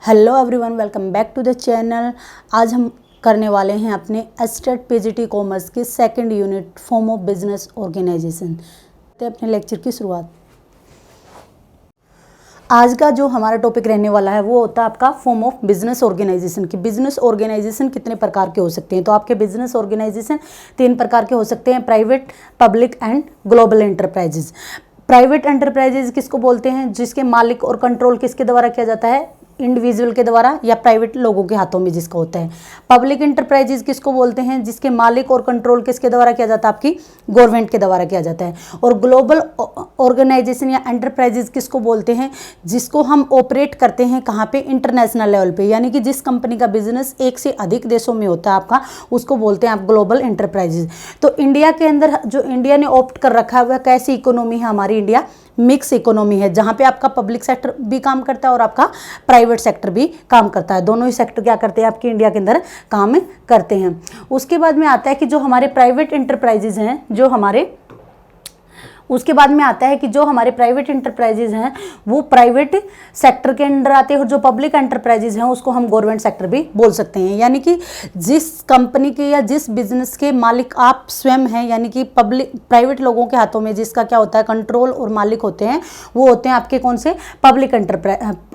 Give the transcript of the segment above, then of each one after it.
Hello everyone, welcome back to the channel. आज हम करने वाले हैं अपने एस्टेट पीजीटी कॉमर्स की second unit form of business organisation. तो अपने लेक्चर की शुरुआत। आज का जो हमारा टॉपिक रहने वाला है वो होता है आपका फॉर्म ऑफ बिजनेस ऑर्गेनाइजेशन की। बिजनेस ऑर्गेनाइजेशन कितने प्रकार के हो सकते हैं? तो आपके बिजनेस ऑर्गेनाइजेशन 3 प्रकार के हो सकते हैं, private, public and global enterprises. Private enterprises किसको बोलते हैं? जिसके मालिक और कंट्रोल किसके द्वारा किया जाता है? इंडिविजुअल के द्वारा या प्राइवेट लोगों के हाथों में जिसका होता है। पब्लिक एंटरप्राइजेज किसको बोलते हैं? जिसके मालिक और कंट्रोल किसके द्वारा किया जाता है? आपकी गवर्नमेंट के द्वारा किया जाता है। और ग्लोबल ऑर्गेनाइजेशन या एंटरप्राइजेज किसको बोलते हैं? जिसको हम ऑपरेट करते हैं कहाँ पे? इंटरनेशनल लेवल पे, यानी कि जिस कंपनी का बिजनेस एक से अधिक देशों में होता है आपका, उसको बोलते हैं आप ग्लोबल एंटरप्राइजेज। तो इंडिया के अंदर जो इंडिया ने ऑप्ट कर रखा है वह कैसी इकोनॉमी है हमारी? इंडिया मिक्स इकोनॉमी है, जहाँ पे आपका पब्लिक सेक्टर भी काम करता है और आपका प्राइवेट सेक्टर भी काम करता है। दोनों ही सेक्टर क्या करते हैं? आपकी इंडिया के अंदर काम करते हैं। उसके बाद में आता है कि जो हमारे प्राइवेट एंटरप्राइजेज हैं, उसके बाद में आता है कि जो हमारे प्राइवेट एंटरप्राइजेज हैं वो प्राइवेट सेक्टर के अंडर आते हैं, और जो पब्लिक एंटरप्राइजेज हैं उसको हम गवर्नमेंट सेक्टर भी बोल सकते हैं। यानी कि जिस कंपनी के या जिस बिजनेस के मालिक आप स्वयं हैं, यानी कि प्राइवेट लोगों के हाथों में जिसका क्या होता है? कंट्रोल और मालिक होते हैं, वो होते हैं आपके कौन से?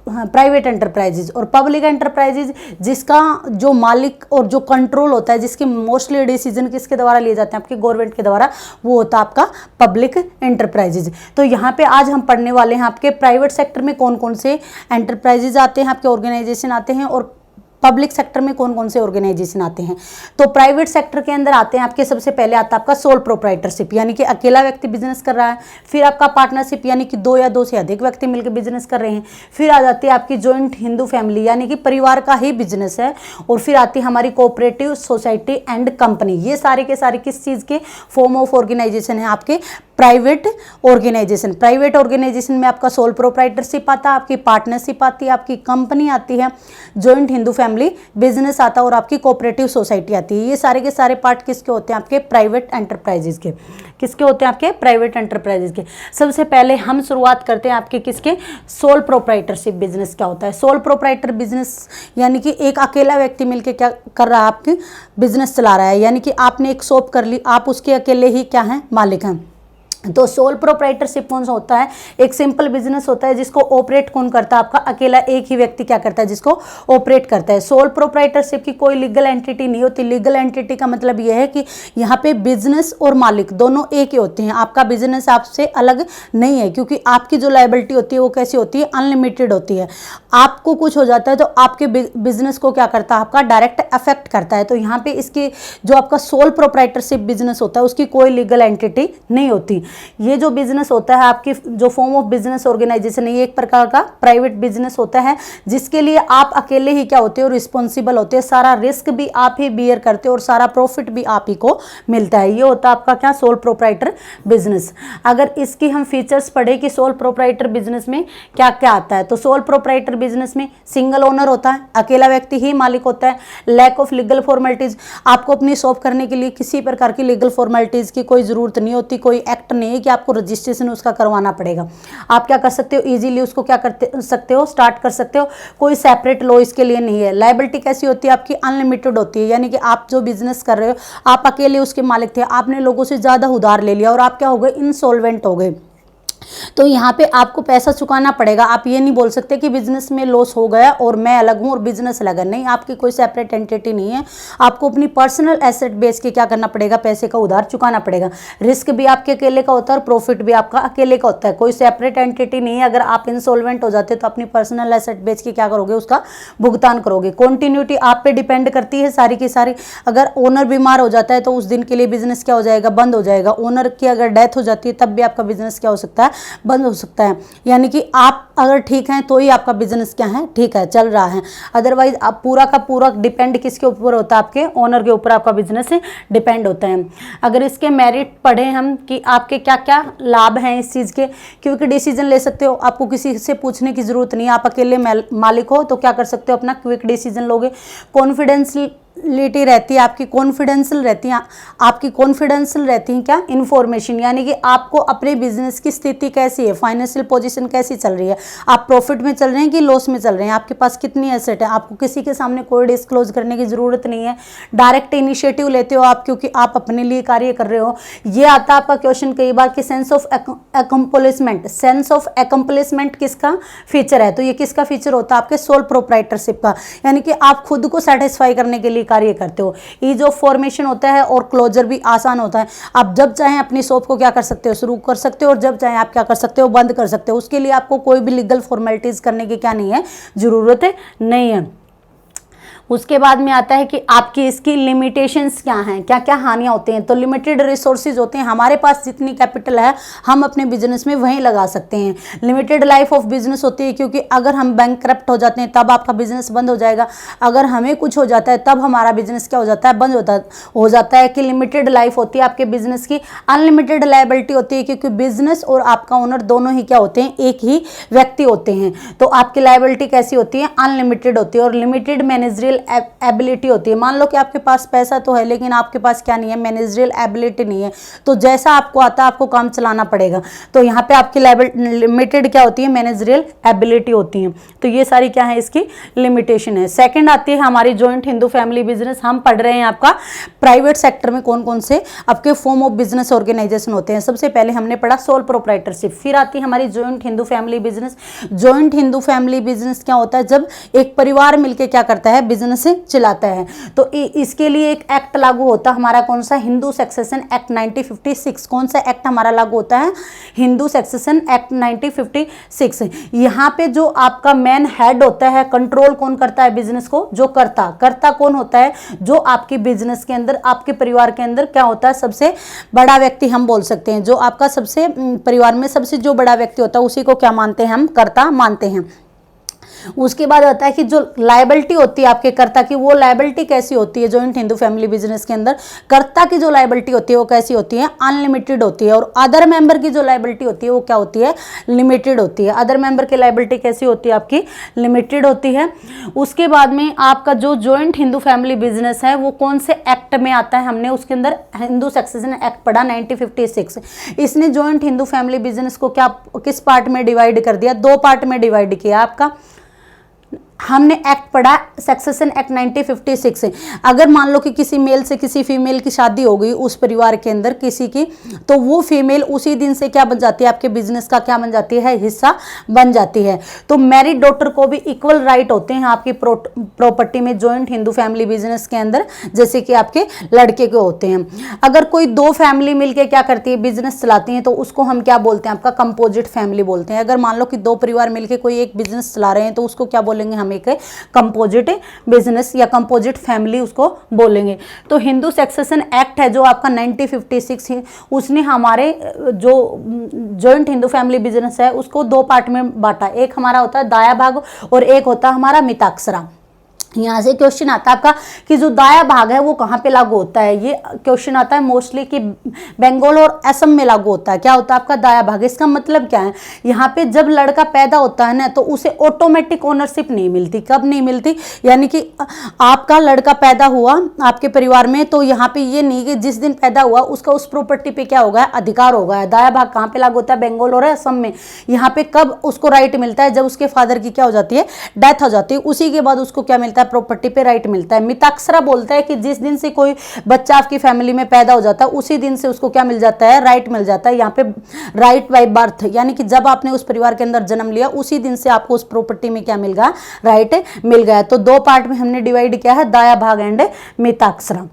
Private enterprises. और पब्लिक एंटरप्राइजेज जिसका जो मालिक और जो कंट्रोल होता है, जिसके मोस्टली डिसीजन किसके द्वारा लिए जाते हैं? आपके गवर्नमेंट के द्वारा, वो होता है आपका पब्लिक एंटरप्राइजेज। तो यहाँ पे आज हम पढ़ने वाले हैं आपके प्राइवेट सेक्टर में कौन कौन से एंटरप्राइजेज आते हैं, आपके ऑर्गेनाइजेशन आते हैं, और पब्लिक सेक्टर में कौन कौन से ऑर्गेनाइजेशन आते हैं। तो प्राइवेट सेक्टर के अंदर आते हैं आपके, सबसे पहले आता है आपका सोल प्रोप्राइटरशिप, यानी कि अकेला व्यक्ति बिजनेस कर रहा है। फिर आपका पार्टनरशिप, यानी कि 2 या 2 से अधिक व्यक्ति मिलकर बिजनेस कर रहे हैं। फिर आ जाती है आपकी जॉइंट हिंदू फैमिली, यानी कि परिवार का ही बिजनेस है। और फिर आती है हमारी कोऑपरेटिव सोसाइटी एंड कंपनी। ये सारे के सारे किस चीज़ के फॉर्म ऑफ ऑर्गेनाइजेशन है? आपके प्राइवेट ऑर्गेनाइजेशन। प्राइवेट ऑर्गेनाइजेशन में आपका सोल प्रोप्राइटरशिप आता है, आपकी पार्टनरशिप आती है, आपकी कंपनी आती है, जॉइंट हिंदू फैमिली बिजनेस आता है, और आपकी कोऑपरेटिव सोसाइटी आती है। ये सारे के सारे पार्ट किसके होते हैं? आपके प्राइवेट एंटरप्राइजेज के। किसके होते हैं? आपके प्राइवेट एंटरप्राइजेज के। सबसे पहले हम शुरुआत करते हैं आपके किसके? सोल प्रोप्राइटरशिप बिजनेस क्या होता है? सोल प्रोप्राइटर बिजनेस यानी कि एक अकेला व्यक्ति मिलकर क्या कर रहा है? आपके बिजनेस चला रहा है, यानी कि आपने एक शॉप कर ली, आप उसके अकेले ही क्या हैं? मालिक हैं। तो सोल प्रोप्राइटरशिप कौन सा होता है? एक सिंपल बिजनेस होता है जिसको ऑपरेट कौन करता है? आपका अकेला एक ही व्यक्ति क्या करता है? जिसको ऑपरेट करता है। सोल प्रोप्राइटरशिप की कोई लीगल एंटिटी नहीं होती। लीगल एंटिटी का मतलब यह है कि यहाँ पे बिजनेस और मालिक दोनों एक ही होते हैं। आपका बिजनेस आपसे अलग नहीं है, क्योंकि आपकी जो लायबिलिटी होती है वो कैसी होती है? अनलिमिटेड होती है। आपको कुछ हो जाता है तो आपके बिजनेस को क्या करता है? आपका डायरेक्ट अफेक्ट करता है। तो यहाँ पे इसकी जो आपका सोल प्रोप्राइटरशिप बिजनेस होता है उसकी कोई लीगल एंटिटी नहीं होती। ये जो बिजनेस होता है आपकी जो फॉर्म ऑफ बिजनेस ऑर्गेनाइजेशन है, ये एक प्रकार का प्राइवेट बिजनेस होता है जिसके लिए आप अकेले ही क्या होते हो? रिस्पॉन्सिबल होते हैं। सारा रिस्क भी आप ही बियर करते हो और सारा प्रॉफिट भी आप ही को मिलता है। ये होता है आपका क्या? Sole proprietor business. अगर इसकी हम फीचर्स पढ़े कि सोल प्रोप्राइटर बिजनेस में क्या क्या आता है, तो सोल प्रोप्राइटर बिजनेस में सिंगल ओनर होता है, अकेला व्यक्ति ही मालिक होता है। लैक ऑफ लीगल फॉर्मेलिटीज, आपको अपनी शॉप करने के लिए किसी प्रकार की लीगल फॉर्मेलिटीज की कोई जरूरत नहीं होती, कोई एक्ट नहीं है कि आपको रजिस्ट्रेशन उसका करवाना पड़ेगा। आप क्या कर सकते हो? इजीली उसको क्या करते सकते हो? स्टार्ट कर सकते हो। कोई सेपरेट लॉ इसके लिए नहीं है। लायबिलिटी कैसी होती है? आपकी अनलिमिटेड होती है, यानी कि आप जो बिजनेस कर रहे हो, आप अकेले उसके मालिक थे, आपने लोगों से ज़्यादा उधार ले लिया और आप क्या हो गए? इंसॉल्वेंट हो गए। तो यहाँ पे आपको पैसा चुकाना पड़ेगा। आप ये नहीं बोल सकते कि बिजनेस में लॉस हो गया और मैं अलग हूँ और बिजनेस अलग है। नहीं, आपकी कोई सेपरेट एंटिटी नहीं है। आपको अपनी पर्सनल एसेट बेच के क्या करना पड़ेगा? पैसे का उधार चुकाना पड़ेगा। रिस्क भी आपके अकेले का होता है और प्रॉफिट भी आपका अकेले का होता है। कोई सेपरेट एंटिटी नहीं है। अगर आप इंसॉल्वेंट हो जाते तो अपनी पर्सनल एसेट बेच के क्या करोगे? उसका भुगतान करोगे। कॉन्टिन्यूटी आप पे डिपेंड करती है सारी की सारी। अगर ओनर बीमार हो जाता है तो उस दिन के लिए बिजनेस क्या हो जाएगा? बंद हो जाएगा। ओनर की अगर डेथ हो जाती है तब भी आपका बिजनेस क्या हो सकता है? बंद हो सकता है। यानी कि आप अगर ठीक हैं तो ही आपका बिजनेस क्या है? ठीक है, चल रहा है। अदरवाइज आप पूरा का पूरा डिपेंड किसके ऊपर होता है? आपके ओनर के ऊपर आपका बिजनेस डिपेंड होता है। अगर इसके मेरिट पढ़े हम कि आपके क्या क्या लाभ हैं इस चीज़ के, क्विक डिसीजन ले सकते हो। आपको किसी से पूछने की जरूरत नहीं है। आप अकेले मालिक हो तो क्या कर सकते हो? अपना क्विक डिसीजन लोगे। लिटी रहती है, आपकी कॉन्फिडेंशियल रहती है, आपकी कॉन्फिडेंशियल रहती है क्या, इन्फॉर्मेशन, यानी कि आपको अपने बिजनेस की स्थिति कैसी है, फाइनेंशियल पोजीशन कैसी चल रही है, आप प्रॉफिट में चल रहे हैं कि लॉस में चल रहे हैं, आपके पास कितनी एसेट है, आपको किसी के सामने कोई डिस्क्लोज करने की जरूरत नहीं है, डायरेक्ट इनिशिएटिव लेते हो आप क्योंकि आप अपने लिए कार्य कर रहे हो। ये आता है आपका क्वेश्चन कई बार कि sense of accomplishment, sense of accomplishment किसका फीचर है, तो ये किसका फीचर होता है, आपके सोल प्रोप्राइटरशिप का, यानी कि आप खुद को सेटिस्फाई करने के लिए कार्य करते हो। ईज ऑफ फॉर्मेशन होता है और क्लोजर भी आसान होता है। आप जब चाहें अपनी शॉप को क्या कर सकते हो, शुरू कर सकते हो, और जब चाहें आप क्या कर सकते हो, बंद कर सकते हो। उसके लिए आपको कोई भी लीगल फॉर्मेलिटीज करने की क्या नहीं है, जरूरत नहीं है। उसके बाद में आता है कि आपकी इसकी लिमिटेशंस क्या हैं, क्या क्या हानियां होती हैं। तो लिमिटेड रिसोर्सेज होते हैं, हमारे पास जितनी कैपिटल है हम अपने बिजनेस में वहीं लगा सकते हैं। लिमिटेड लाइफ ऑफ बिजनेस होती है क्योंकि अगर हम बैंकक्रप्ट हो जाते हैं तब आपका बिजनेस बंद हो जाएगा, अगर हमें कुछ हो जाता है तब हमारा बिजनेस क्या हो जाता है, बंद हो जाता है। कि लिमिटेड लाइफ होती है आपके बिजनेस की। अनलिमिटेड लायबिलिटी होती है क्योंकि बिजनेस और आपका ओनर दोनों ही क्या होते हैं, एक ही व्यक्ति होते हैं। तो आपकी लायबिलिटी कैसी होती है, अनलिमिटेड होती है। और लिमिटेड मैनेजरियल एबिलिटी होती है। मान लो कि आपके पास पैसा तो है लेकिन आपके पास क्या नहीं है, मैनेजरियल एबिलिटी नहीं है, तो जैसा आपको आता है आपको काम चलाना पड़ेगा। तो यहाँ पे आपकी लिमिटेड क्या होती है, मैनेजरियल एबिलिटी होती है। तो ये सारी क्या है, इसकी लिमिटेशन है। सेकंड आती है हमारी जॉइंट हिंदू फैमिली बिजनेस। हम पढ़ रहे हैं आपका प्राइवेट सेक्टर में कौन कौन से आपके फॉर्म ऑफ बिजनेस ऑर्गेनाइजेशन होते हैं। सबसे पहले हमने पढ़ा सोल प्रोप्राइटरशिप, फिर आती है हमारी joint Hindu family business. Joint Hindu family business क्या होता है, जब एक परिवार मिलकर क्या करता है, बिजनेस चलाता है। तो इसके लिए एक एक्ट लागू होता है हमारा, कौन सा, हिंदू सक्सेशन एक्ट 1956। कौन सा एक्ट हमारा लागू होता है, हिंदू सक्सेशन एक्ट 1956। यहाँ पे जो आपका मेन हेड होता है, कंट्रोल कौन करता है बिजनेस को, जो करता कौन होता है, जो आपके बिजनेस के अंदर, आपके परिवार के अंदर क्या होता है, सबसे बड़ा व्यक्ति हम बोल सकते हैं। जो आपका सबसे परिवार में सबसे जो बड़ा व्यक्ति होता है उसी को क्या मानते हैं, हम कर्ता मानते हैं। उसके बाद आता है कि जो लायबिलिटी होती है आपके कर्ता की, वो लायबिलिटी कैसी होती है जॉइंट हिंदू फैमिली बिजनेस के अंदर, कर्ता की जो लायबिलिटी होती है वो कैसी होती है, अनलिमिटेड होती है। और अदर मेंबर की जो लायबिलिटी होती है वो क्या होती है, लिमिटेड होती है। अदर मेंबर की लायबिलिटी कैसी होती है, आपकी लिमिटेड होती है। उसके बाद में आपका जो जॉइंट हिंदू फैमिली बिजनेस है वो कौन से एक्ट में आता है, हमने उसके अंदर हिंदू सक्सेशन एक्ट पढ़ा 1956। इसने जॉइंट हिंदू फैमिली बिजनेस को क्या, किस पार्ट में डिवाइड कर दिया, दो पार्ट में डिवाइड किया आपका। हमने एक्ट पढ़ा सक्सेशन एक्ट 1956। अगर मान लो कि किसी मेल से किसी फीमेल की शादी हो गई उस परिवार के अंदर किसी की, तो वो फीमेल उसी दिन से क्या बन जाती है, आपके बिजनेस का क्या बन जाती है, हिस्सा बन जाती है। तो मैरिड डॉटर को भी इक्वल राइट होते हैं आपकी प्रॉपर्टी में जॉइंट हिंदू फैमिली बिजनेस के अंदर, जैसे कि आपके लड़के के होते हैं। अगर कोई दो फैमिली मिलकर क्या करती है, बिजनेस चलाती है, तो उसको हम क्या बोलते हैं, आपका कंपोजिट फैमिली बोलते हैं। अगर मान लो कि दो परिवार मिलकर कोई एक बिजनेस चला रहे हैं तो उसको क्या बोलेंगे, हम एक कंपोजिट बिजनेस या कंपोजिट फैमिली उसको बोलेंगे। तो हिंदू सक्सेशन एक्ट है जो आपका 1956 है, उसने हमारे जो जॉइंट हिंदू फैमिली बिजनेस है उसको दो पार्ट में बांटा। एक हमारा होता है दाया भाग और एक होता है हमारा मिताक्षरा। यहाँ से क्वेश्चन आता है आपका कि जो दाया भाग है वो कहाँ पे लागू होता है। ये क्वेश्चन आता है मोस्टली कि बंगाल और असम में लागू होता है। क्या होता है आपका दाया भाग, इसका मतलब क्या है, यहाँ पे जब लड़का पैदा होता है ना तो उसे ऑटोमेटिक ओनरशिप नहीं मिलती। कब नहीं मिलती, यानी कि आपका लड़का पैदा हुआ आपके परिवार में तो यहाँ पे ये नहीं कि जिस दिन पैदा हुआ उसका उस प्रॉपर्टी पे क्या होगा, अधिकार होगा। दाया भाग कहाँ पे लागू होता है, बंगाल और असम में। यहाँ पे कब उसको राइट मिलता है, जब उसके फादर की क्या हो जाती है, डेथ हो जाती है, उसी के बाद उसको क्या मिलता है, प्रॉपर्टी पे राइट मिलता है। मिताक्षरा बोलता है कि जिस दिन से कोई बच्चा आपकी फैमिली में पैदा हो जाता है उसी दिन से उसको क्या मिल जाता है, राइट मिल जाता है। यहाँ पे राइट बाय बर्थ, यानी कि जब आपने उस परिवार के अंदर जन्म लिया उसी दिन से आपको उस प्रॉपर्टी में क्या मिल गया, राइट मिल गया। तो दो पार्ट में हमने डिवाइड किया है, दाया भाग एंड मिताक्षरा।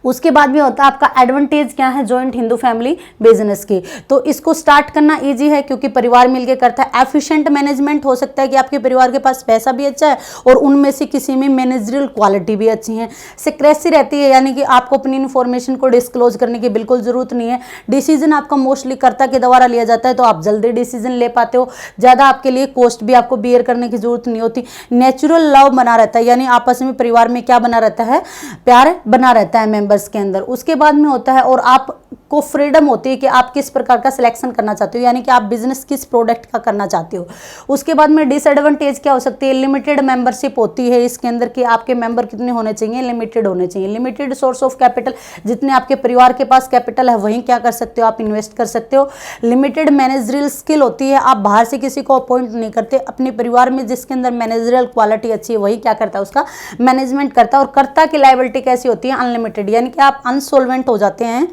उसके बाद भी होता है आपका एडवांटेज क्या है जॉइंट हिंदू फैमिली बिजनेस की। तो इसको स्टार्ट करना इजी है क्योंकि परिवार मिलके करता है। एफिशिएंट मैनेजमेंट हो सकता है कि आपके परिवार के पास पैसा भी अच्छा है और उनमें से किसी में मैनेजरियल क्वालिटी भी अच्छी है। सिक्रेसी रहती है, यानी कि आपको अपनी इन्फॉर्मेशन को डिस्क्लोज करने की बिल्कुल जरूरत नहीं है। डिसीजन आपका मोस्टली कर्ता के द्वारा लिया जाता है तो आप जल्दी डिसीजन ले पाते हो, ज़्यादा आपके लिए कॉस्ट भी आपको बियर करने की जरूरत नहीं होती। नेचुरल लव बना रहता है, यानी आपस में परिवार में क्या बना रहता है, प्यार बना रहता है मेंबर मेंबर्स के अंदर। उसके बाद में होता है, और आपको फ्रीडम होती है कि आप किस प्रकार का सिलेक्शन करना चाहते हो, यानी कि आप बिजनेस किस प्रोडक्ट का करना चाहते हो। उसके बाद में डिसएडवांटेज क्या हो सकती है, लिमिटेड मेंबरशिप होती है इसके अंदर कि आपके मेंबर कितने होने चाहिए, लिमिटेड होने चाहिए। लिमिटेड सोर्स ऑफ कैपिटल, जितने आपके परिवार के पास कैपिटल है वहीं क्या कर सकते हो, आप इन्वेस्ट कर सकते हो। लिमिटेड मैनेजरियल स्किल होती है, आप बाहर से किसी को अपॉइंट नहीं करते, अपने परिवार में जिसके अंदर मैनेजरियल क्वालिटी अच्छी है वही क्या करता है, उसका मैनेजमेंट करता है। और कर्ता की लायबिलिटी कैसी होती है, अनलिमिटेड, यानी कि आप अनसोल्वेंट हो जाते हैं,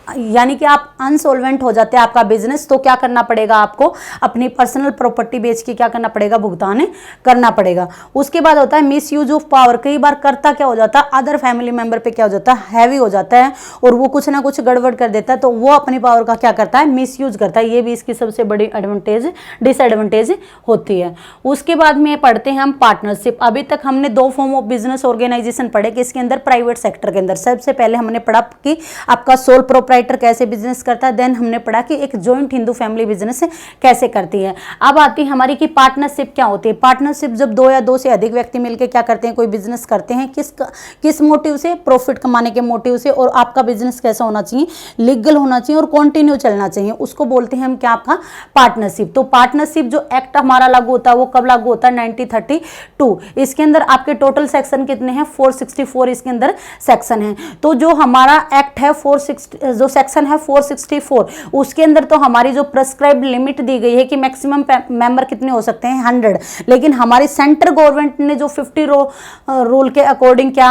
यानी कि आप अनसोल्वेंट हो जाते हैं आपका बिजनेस, तो क्या करना पड़ेगा, आपको अपनी पर्सनल प्रॉपर्टी बेच के क्या करना पड़ेगा, भुगतान करना पड़ेगा। उसके बाद होता है मिस यूज ऑफ पावर। कई बार कर्ता क्या हो जाता है, अदर फैमिली मेंबर पे क्या हो जाता है, हैवी हो जाता है और वो कुछ ना कुछ गड़बड़ कर देता है, तो वो अपनी पावर का क्या करता है, मिस यूज करता है। ये भी इसकी सबसे बड़ी डिसएडवांटेज होती है। उसके बाद में पढ़ते हैं हम पार्टनरशिप। अभी तक हमने दो फॉर्म ऑफ बिजनेस ऑर्गेनाइजेशन पढ़े, किसके अंदर, प्राइवेट सेक्टर के अंदर। सबसे पहले हमने पढ़ा कि आपका सोल प्रोप्राइटर कैसे बिजनेस करता है, देन हमने पढ़ा कि एक जॉइंट हिंदू फैमिली बिजनेस कैसे करती है। अब आती है हमारी कि पार्टनरशिप क्या होती है। पार्टनरशिप जब दो या दो से अधिक व्यक्ति मिलकर क्या करते हैं, कोई बिजनेस करते हैं, किस मोटिव से, प्रॉफिट कमाने के मोटिव से, और आपका बिजनेस कैसा होना चाहिए, लीगल होना चाहिए और कंटिन्यू चलना चाहिए, उसको बोलते हैं हम क्या, आपका पार्टनरशिप। तो पार्टनरशिप जो एक्ट हमारा लागू होता है वो कब लागू होता है, 1932। इसके अंदर आपके टोटल सेक्शन कितने हैं, 464 इसके अंदर सेक्शन है। तो जो हमारा एक्ट है जो सेक्शन है 464, उसके अंदर तो हमारी जो प्रेस्क्राइब्ड लिमिट दी गई है कि मैक्सिमम मेंबर कितने हो सकते हैं, 100। लेकिन हमारी सेंट्रल गवर्नमेंट ने जो 50 रूल के अकॉर्डिंग क्या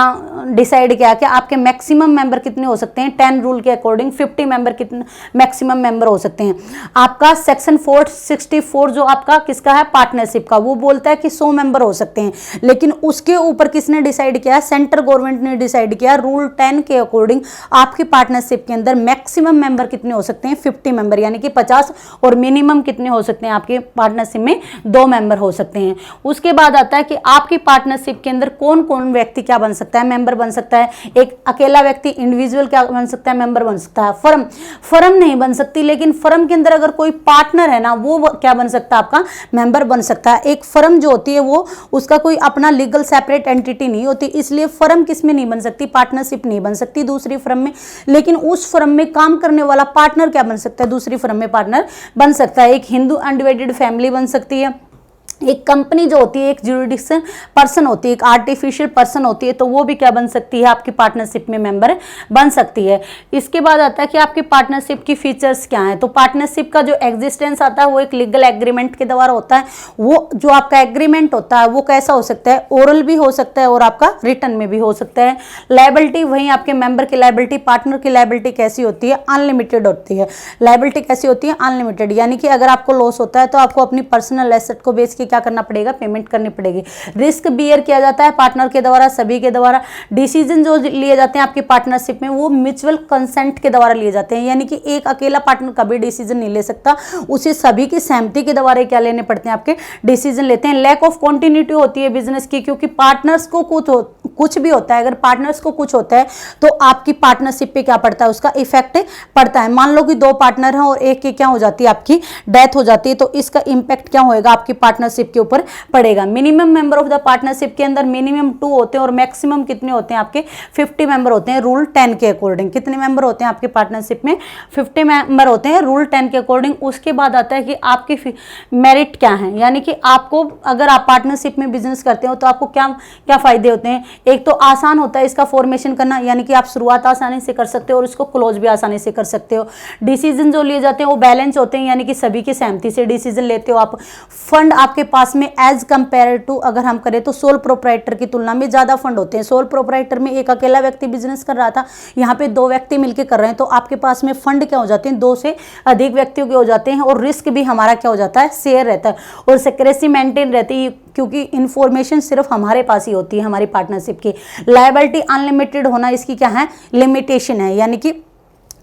डिसाइड किया कि आपके मैक्सिमम मेंबर कितने हो सकते हैं, 10 रूल के अकॉर्डिंग 50 मेंबर कितने मैक्सिमम मेंबर हो सकते हैं। आपका सेक्शन 464 जो आपका किसका है, पार्टनरशिप का, वो बोलता है कि 100 मेंबर हो सकते हैं। लेकिन उसके ऊपर किसने डिसाइड किया, सेंट्रल गवर्नमेंट ने डिसाइड किया रूल 10 के अकॉर्डिंग आपकी पार्टनरशिप के अंदर मैक्सिमम मेंबर कितने हो सकते हैं, 50 मेंबर, यानी कि 50, और मिनिमम कितने हो सकते हैं आपके पार्टनरशिप में, 2 मेंबर हो सकते हैं। उसके बाद आता है कि आपकी पार्टनरशिप के अंदर कौन कौन व्यक्ति क्या बन सकता है, मेंबर बन सकता है। एक अकेला व्यक्ति, इंडिविजुअल क्या बन सकता है, मेंबर बन सकता है। फर्म नहीं बन सकती, लेकिन फर्म के अंदर अगर कोई पार्टनर है ना, वो क्या बन सकता है, आपका मेंबर बन सकता है। एक फर्म जो होती है वो उसका कोई अपना लीगल सेपरेट एंटिटी नहीं होती, इसलिए फर्म किस में नहीं बन सकती, पार्टनरशिप नहीं बन सकती दूसरी फर्म में। लेकिन उस फर्म में काम करने वाला पार्टनर क्या बन सकता है, दूसरी फर्म में पार्टनर बन सकता है। एक हिंदू अनडिवाइडेड फैमिली बन सकती है। एक कंपनी जो होती है, एक ज्यूरिडिक्शन पर्सन होती है, एक आर्टिफिशियल पर्सन होती है, तो वो भी क्या बन सकती है, आपकी पार्टनरशिप में मेंबर बन सकती है। इसके बाद आता है कि आपकी पार्टनरशिप की फीचर्स क्या हैं। तो पार्टनरशिप का जो एग्जिस्टेंस आता है वो एक लीगल एग्रीमेंट के द्वारा होता है। वो जो आपका एग्रीमेंट होता है वो कैसा हो सकता है, ओरल भी हो सकता है और आपका रिटर्न में भी हो सकता है। लायबिलिटी, वहीं आपके मेंबर की लायबिलिटी, पार्टनर की लायबिलिटी कैसी होती है, अनलिमिटेड होती है। लायबिलिटी कैसी होती है, अनलिमिटेड, यानी कि अगर आपको लॉस होता है तो आपको अपनी पर्सनल एसेट को बेच के क्या करना पड़ेगा, पेमेंट करनी पड़ेगी। रिस्क बियर किया जाता है पार्टनर के द्वारा, सभी के द्वारा। डिसीजन जो लिए जाते हैं आपकी पार्टनरशिप में वो म्यूचुअल कंसेंट के द्वारा लिए जाते हैं, यानी कि एक अकेला पार्टनर कभी डिसीजन नहीं ले सकता, उसे सभी की सहमति के द्वारा क्या लेने पड़ते हैं, आपके डिसीजन लेते हैं। लैक ऑफ कंटिन्यूटी होती है बिजनेस की, क्योंकि पार्टनर्स को कुछ भी होता है, अगर पार्टनर्स को कुछ होता है तो आपकी पार्टनरशिप पे क्या पड़ता है, उसका इफेक्ट पड़ता है। मान लो कि 2 पार्टनर हैं और एक की क्या हो जाती है, आपकी डेथ हो जाती है, तो इसका इंपैक्ट क्या होएगा, आपकी पार्टनरशिप के ऊपर पड़ेगा। Minimum member of the partnership के अंदर मिनिमम 2 होते हैं और मैक्सिमम कितने होते हैं, आपके 50 मेंबर होते हैं रूल 10 के अकॉर्डिंग। कितने मेंबर होते हैं आपके पार्टनरशिप में, 50 मेंबर होते हैं रूल 10 के अकॉर्डिंग। उसके बाद आता है कि आपकी मेरिट क्या है, यानी कि आपको अगर आप पार्टनरशिप में बिजनेस करते हो तो आपको क्या क्या फायदे होते हैं। एक तो आसान होता है इसका फॉर्मेशन करना, यानी कि आप शुरुआत आसानी से कर सकते हो और इसको क्लोज भी आसानी से कर सकते हो। डिसीजन जो लिए जाते हैं वो बैलेंस होते हैं, यानी कि सभी की सहमति से डिसीजन लेते हो आप। फंड आपके पास में एज कंपेयर टू अगर हम करें तो सोल प्रोप्राइटर की तुलना में ज्यादा फंड होते हैं। सोल प्रोप्राइटर में एक अकेला व्यक्ति बिजनेस कर रहा था, यहाँ पे 2 व्यक्ति मिलकर कर रहे हैं, तो आपके पास में फंड क्या हो जाते हैं, 2 से अधिक व्यक्तियों के हो जाते हैं और रिस्क भी हमारा क्या हो जाता है, शेयर रहता है और सिक्रेसी मेंटेन रहती है, क्योंकि इंफॉर्मेशन सिर्फ हमारे पास ही होती है हमारी पार्टनरशिप की। लायबिलिटी अनलिमिटेड होना इसकी क्या है, लिमिटेशन है, यानी कि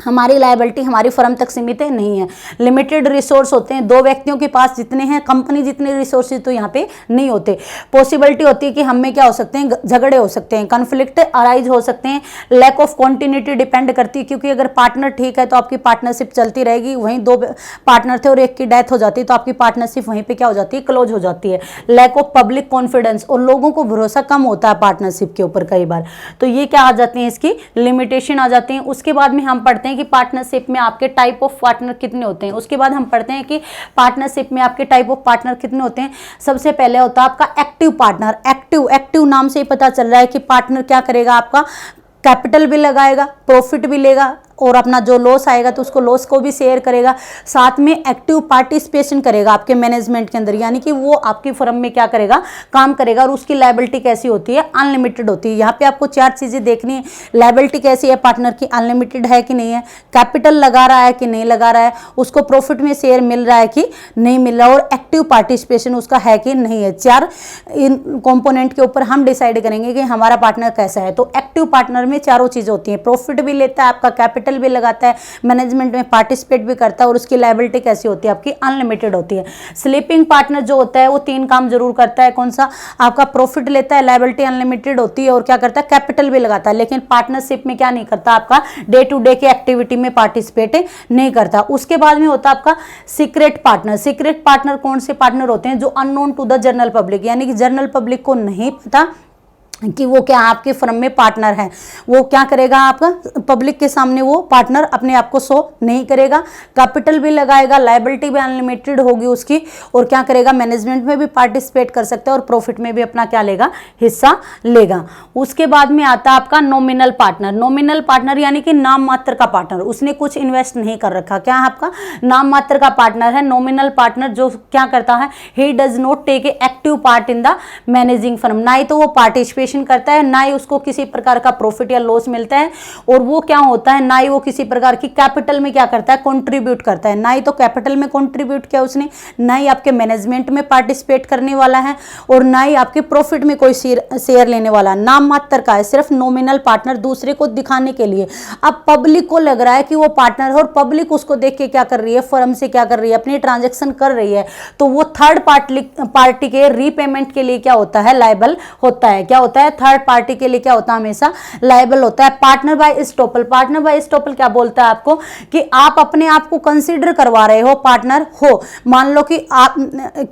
हमारी लायबिलिटी हमारी फर्म तक सीमित नहीं है, लिमिटेड रिसोर्स होते हैं, 2 व्यक्तियों के पास जितने हैं कंपनी जितने रिसोर्सेज तो यहाँ पे नहीं होते। पॉसिबिलिटी होती है कि हम में क्या हो सकते हैं, झगड़े हो सकते हैं, कन्फ्लिक्ट अराइज हो सकते हैं, लैक ऑफ कॉन्टिन्यूटी डिपेंड करती है, क्योंकि अगर पार्टनर ठीक है तो आपकी पार्टनरशिप चलती रहेगी, वहीं 2 पार्टनर थे और एक की डेथ हो जाती है तो आपकी पार्टनरशिप वहीं पर क्या हो जाती है, क्लोज हो जाती है। लैक ऑफ पब्लिक कॉन्फिडेंस, और लोगों को भरोसा कम होता है पार्टनरशिप के ऊपर कई बार, तो ये क्या आ जाती है, इसकी लिमिटेशन आ जाती है। उसके बाद में हम पढ़ते हैं कि पार्टनरशिप में आपके टाइप ऑफ पार्टनर कितने होते हैं। उसके बाद हम पढ़ते हैं कि पार्टनरशिप में आपके टाइप ऑफ पार्टनर कितने होते हैं। सबसे पहले होता है आपका एक्टिव पार्टनर। एक्टिव नाम से ही पता चल रहा है कि पार्टनर क्या करेगा, आपका कैपिटल भी लगाएगा, प्रॉफिट भी लेगा, और अपना जो लॉस आएगा तो उसको लॉस को भी शेयर करेगा, साथ में एक्टिव पार्टिसिपेशन करेगा आपके मैनेजमेंट के अंदर, यानी कि वो आपकी फर्म में क्या करेगा, काम करेगा। और उसकी लायबिलिटी कैसी होती है, अनलिमिटेड होती है। यहाँ पे आपको 4 चीजें देखनी है, लायबिलिटी कैसी है पार्टनर की, अनलिमिटेड है कि नहीं है, कैपिटल लगा रहा है कि नहीं लगा रहा है, उसको प्रॉफिट में शेयर मिल रहा है कि नहीं मिल रहा, और एक्टिव पार्टिसिपेशन उसका है कि नहीं है। 4 कंपोनेंट के ऊपर हम डिसाइड करेंगे कि हमारा पार्टनर कैसा है। तो एक्टिव पार्टनर में चारों चीजें होती हैं, प्रॉफिट भी लेता है, आपका कैपिटल भी लगाता है, मैनेजमेंट में पार्टिसिपेट भी करता है, और उसकी लायबिलिटी कैसी होती है, आपकी अनलिमिटेड होती है। स्लीपिंग पार्टनर जो होता है वो 3 काम जरूर करता है, कौन सा, आपका प्रॉफिट लेता है, लायबिलिटी अनलिमिटेड होती है, और क्या करता है, कैपिटल भी लगाता है, लेकिन पार्टनरशिप में क्या नहीं करता, आपका डे टू डे की एक्टिविटी में पार्टिसिपेट नहीं करता। उसके बाद में होता है आपका सीक्रेट पार्टनर। सीक्रेट पार्टनर कौन से पार्टनर होते हैं, जो unknown to the general public, यानी कि जनरल पब्लिक को नहीं पता कि वो क्या आपके फर्म में पार्टनर है। वो क्या करेगा, आपका पब्लिक के सामने वो पार्टनर अपने आप को शो नहीं करेगा, कैपिटल भी लगाएगा, लायबिलिटी भी अनलिमिटेड होगी उसकी, और क्या करेगा, मैनेजमेंट में भी पार्टिसिपेट कर सकता है, और प्रॉफिट में भी अपना क्या लेगा, हिस्सा लेगा। उसके बाद में आता है आपका नॉमिनल पार्टनर। नॉमिनल पार्टनर यानी कि नाम मात्र का पार्टनर, उसने कुछ इन्वेस्ट नहीं कर रखा, क्या है आपका नाम मात्र का पार्टनर है। नॉमिनल पार्टनर जो क्या करता है, he does not take a active part in the managing firm, ना ही तो वो पार्टिसिपेशन करता है, ना ही उसको किसी प्रकार का प्रॉफिट या लॉस मिलता है, और वो क्या होता है, ना ही वो किसी प्रकार की कैपिटल में क्या करता है, कंट्रीब्यूट करता है, ना ही तो कैपिटल में कंट्रीब्यूट किया उसने, ना ही आपके मैनेजमेंट में पार्टिसिपेट करने वाला है, और ना ही आपके प्रॉफिट में कोई शेयर लेने वाला, नाम मात्र का है, सिर्फ नॉमिनल पार्टनर, दूसरे को दिखाने के लिए। अब पब्लिक को लग रहा है कि वो पार्टनर है, और पब्लिक उसको देख के क्या कर रही है, फर्म से क्या कर रही है, अपनी ट्रांजेक्शन कर रही है, तो वो थर्ड पार्टी के रीपेमेंट के लिए क्या होता है, लायबल होता है। क्या होता है, थर्ड पार्टी के लिए क्या होता है, हमेशा लायबल होता है। Partner by estoppel. Partner by estoppel क्या बोलता है आपको, कि आप अपने आप को कंसीडर करवा रहे हो पार्टनर हो। मान लो कि आप,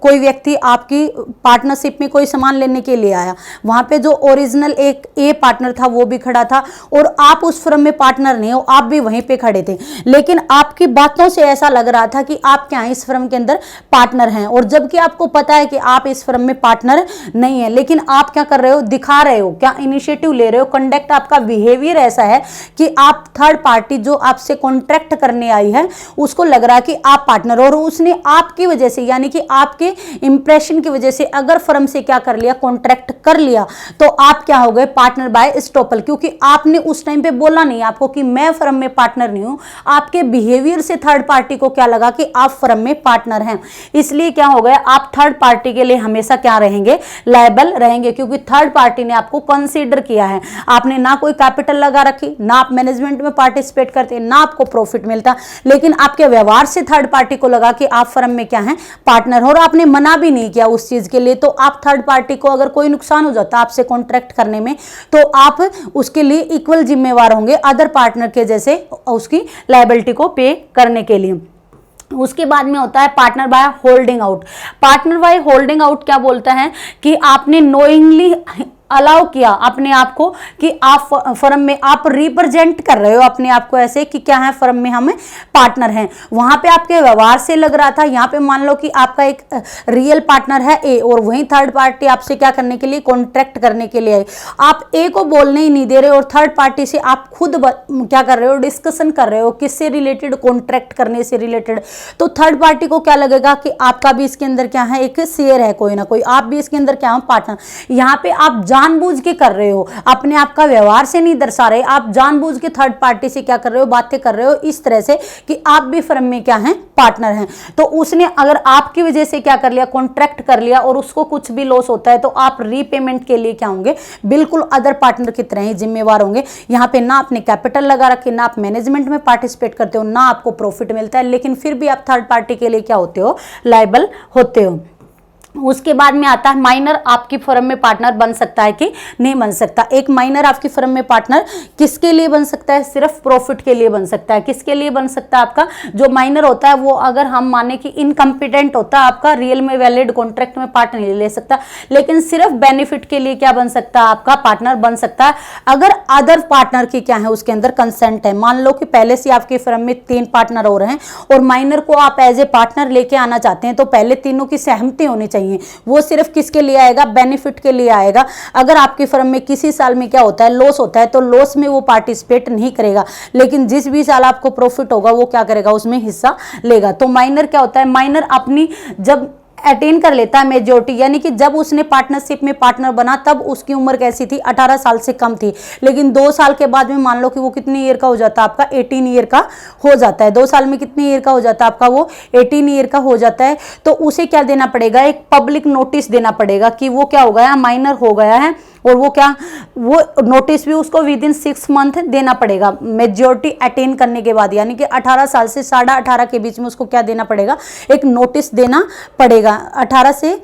कोई व्यक्ति आपकी पार्टनरशिप में कोई सामान लेने के लिए आया, वहां पे जो ओरिजिनल एक ए पार्टनर था वो भी खड़ा था, और आप उस फर्म में पार्टनर नहीं हो, आप भी वहीं पे खड़े थे, लेकिन आपकी बातों से ऐसा लग रहा था कि आप क्या इस फर्म के अंदर पार्टनर हैं, और जबकि आपको पता है कि आप इस फर्म में पार्टनर नहीं है, लेकिन आप क्या कर रहे हो, दिखा रहे हो, क्या इनिशिएटिव ले रहे हो, कंडक्ट आपका बिहेवियर ऐसा है कि आप थर्ड पार्टी जो आपसे कॉन्ट्रैक्ट करने आई है उसको लग रहा है कि आप पार्टनर, और उसने आपकी वजह से, यानी कि आपके इंप्रेशन की वजह से अगर फर्म से क्या कर लिया, कॉन्ट्रैक्ट कर लिया, तो आप क्या हो गए, पार्टनर बाय एस्टॉपल, क्योंकि आपने उस टाइम पे बोला नहीं आपको कि मैं फर्म में पार्टनर नहीं हूं, आपके बिहेवियर से थर्ड पार्टी को क्या लगा कि आप फर्म में पार्टनर हैं, इसलिए क्या हो गया, आप थर्ड पार्टी के लिए हमेशा क्या रहेंगे, लायबल रहेंगे, क्योंकि थर्ड पार्टी ने आपको कंसीडर किया है। आपने ना कोई कैपिटल लगा रखी, ना आप मैनेजमेंट में पार्टिसिपेट करते, ना आपको प्रॉफिट मिलता, लेकिन आपके व्यवहार से थर्ड पार्टी को लगा कि आप फर्म में क्या है, पार्टनर हो, और आपने मना भी नहीं किया उस चीज के लिए, तो आप थर्ड पार्टी को अगर कोई नुकसान हो जाता आपसे कॉन्ट्रैक्ट करने में, तो आप उसके लिए इक्वल जिम्मेवार होंगे अदर पार्टनर के जैसे, उसकी लायबिलिटी को पे करने के लिए। उसके बाद में होता है partner by holding out. Partner by holding out क्या बोलता है, कि आपने नोइंगली अलाउ किया अपने आप को कि आप फर्म में आप रिप्रेजेंट कर रहे हो अपने आप को ऐसे कि क्या है, फर्म में हम पार्टनर हैं। वहां पे आपके व्यवहार से लग रहा था, यहाँ पे मान लो कि आपका एक रियल पार्टनर है ए, और वहीं थर्ड पार्टी आपसे क्या करने के लिए, कॉन्ट्रैक्ट करने के लिए आए, आप ए को बोलने ही नहीं दे रहे, और थर्ड पार्टी से आप खुद क्या कर रहे हो, डिस्कशन कर रहे हो किससे रिलेटेड, कॉन्ट्रैक्ट करने से रिलेटेड, तो थर्ड पार्टी को क्या लगेगा कि आपका भी इसके अंदर क्या है, एक शेयर है कोई ना कोई, आप भी इसके अंदर क्या हो, पार्टनर। यहाँ पे आप जानबूझ के कर रहे हो, अपने आप का व्यवहार से नहीं दर्शा रहे, आप जानबूझ के थर्ड पार्टी से क्या कर रहे हो, बातें कर रहे हो इस तरह से कि आप भी फर्म में क्या हैं, पार्टनर हैं। तो उसने अगर आपकी वजह से क्या कर लिया, कॉन्ट्रैक्ट कर लिया और उसको कुछ भी लॉस होता है तो आप रीपेमेंट के लिए क्या होंगे, बिल्कुल अदर पार्टनर की तरह ही जिम्मेवार होंगे। यहाँ पे ना आपने कैपिटल लगा रखे, ना आप मैनेजमेंट में पार्टिसिपेट करते हो, ना आपको प्रॉफिट मिलता है, लेकिन फिर भी आप थर्ड पार्टी के लिए क्या होते हो, लायबल होते हो। उसके बाद में आता है माइनर आपकी फर्म में पार्टनर बन सकता है कि नहीं बन सकता। एक माइनर आपकी फर्म में पार्टनर किसके लिए बन सकता है, सिर्फ प्रॉफिट के लिए बन सकता है। किसके लिए बन सकता है, आपका जो माइनर होता है वो अगर हम माने कि इनकम्पिटेंट होता है, आपका रियल में वैलिड कॉन्ट्रैक्ट में पार्ट नहीं ले सकता, लेकिन सिर्फ बेनिफिट के लिए क्या बन सकता है, आपका पार्टनर बन सकता है अगर अदर पार्टनर की क्या है, उसके अंदर कंसेंट है। मान लो कि पहले से आपकी फर्म में 3 पार्टनर हो रहे हैं और माइनर को आप एज ए पार्टनर लेके आना चाहते हैं, तो पहले तीनों की सहमति होनी चाहिए। वो सिर्फ किसके लिए आएगा, बेनिफिट के लिए आएगा। अगर आपकी फर्म में किसी साल में क्या होता है, लॉस होता है, तो लॉस में वो पार्टिसिपेट नहीं करेगा, लेकिन जिस भी साल आपको प्रॉफिट होगा वो क्या करेगा, उसमें हिस्सा लेगा। तो माइनर क्या होता है, माइनर अपनी जब अटेन कर लेता है मेजोरिटी, यानी कि जब उसने पार्टनरशिप में पार्टनर बना तब उसकी उम्र कैसी थी, 18 साल से कम थी, लेकिन 2 साल के बाद में मान लो कि वो कितनी ईयर का हो जाता है, आपका 18 ईयर का हो जाता है। 2 साल में कितनी ईयर का हो जाता है, आपका वो 18 ईयर का हो जाता है। तो उसे क्या देना पड़ेगा, एक पब्लिक नोटिस देना पड़ेगा कि वो क्या हो गया, माइनर हो गया है, और वो क्या, वो नोटिस भी उसको विद इन 6 मंथ देना पड़ेगा मेजॉरिटी अटेन करने के बाद, यानी कि 18 साल से 18.5 के बीच में उसको क्या देना पड़ेगा, एक नोटिस देना पड़ेगा। 18 से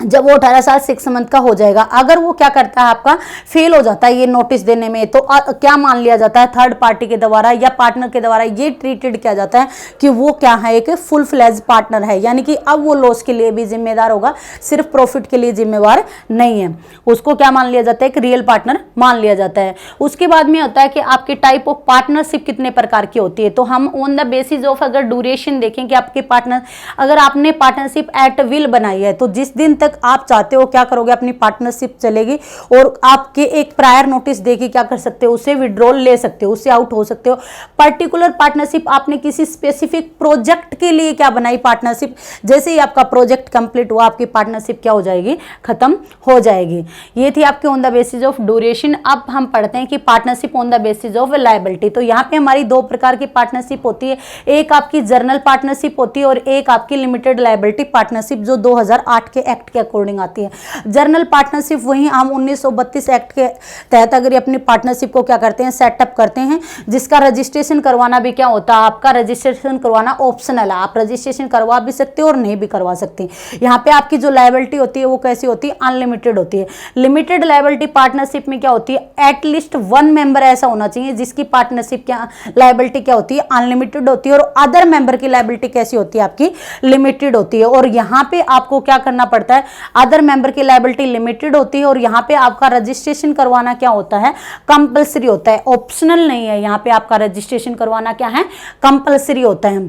जब वो 18 साल 6 मंथ का हो जाएगा, अगर वो क्या करता है, आपका फेल हो जाता है ये नोटिस देने में, तो क्या मान लिया जाता है, थर्ड पार्टी के द्वारा या पार्टनर के द्वारा ये ट्रीटेड किया जाता है कि वो क्या है, एक फुल फ्लेज पार्टनर है, यानी कि अब वो लॉस के लिए भी जिम्मेदार होगा, सिर्फ प्रॉफिट के लिए जिम्मेवार नहीं है। उसको क्या मान लिया जाता है, एक रियल पार्टनर मान लिया जाता है। उसके बाद में होता है कि आपके टाइप ऑफ पार्टनरशिप कितने प्रकार की होती है। तो हम ऑन द बेसिस ऑफ अगर ड्यूरेशन देखें कि आपके पार्टनर, अगर आपने पार्टनरशिप एट विल बनाई है तो जिस दिन तक आप चाहते हो क्या करोगे, अपनी पार्टनरशिप चलेगी और आपके एक प्रायर नोटिस देके क्या कर सकते हो, उससे विड्रॉल ले सकते हो, उससे आउट हो सकते हो। पर्टिकुलर पार्टनरशिप आपने किसी स्पेसिफिक प्रोजेक्ट के लिए क्या बनाई पार्टनरशिप, जैसे ही आपका प्रोजेक्ट कंप्लीट हुआ आपकी पार्टनरशिप क्या हो जाएगी, खत्म हो जाएगी। ये थी आपके on the basis of duration. अब हम पढ़ते हैं कि partnership on the basis of liability. तो यहाँ पे हमारी 2 प्रकार की पार्टनरशिप होती है, एक आपकी जर्नल पार्टनरशिप होती है और एक आपकी लिमिटेड लायबिलिटी पार्टनरशिप, जो 2008 के एक्ट के अकॉर्डिंग आती है। जर्नल पार्टनरशिप वही हम 1932 एक्ट के तहत अगर अपनी पार्टनरशिप को क्या करते हैं, सेटअप करते हैं, जिसका रजिस्ट्रेशन करवाना भी क्या होता है, आपका रजिस्ट्रेशन करवाना ऑप्शनल है। आप रजिस्ट्रेशन करवा भी सकते हो और नहीं भी करवा सकते। यहाँ पे आपकी जो लायबिलिटी होती है वो कैसी होती है, अनलिमिटेड होती है। लिमिटेड लायबिलिटी पार्टनरशिप में क्या होती है, एटलीस्ट 1 मेंबर ऐसा होना चाहिए जिसकी पार्टनरशिप क्या लायबिलिटी क्या होती है, अनलिमिटेड होती है, और अदर मेंबर की लायबिलिटी कैसी होती है, आपकी लिमिटेड होती है। और यहाँ पे आपको क्या करना पड़ता है, अदर मेंबर की लायबिलिटी लिमिटेड होती है और यहाँ पे आपका रजिस्ट्रेशन करवाना क्या होता है, कंपलसरी होता है, ऑप्शनल नहीं है। यहाँ पे आपका रजिस्ट्रेशन करवाना क्या है, कंपलसरी होता है।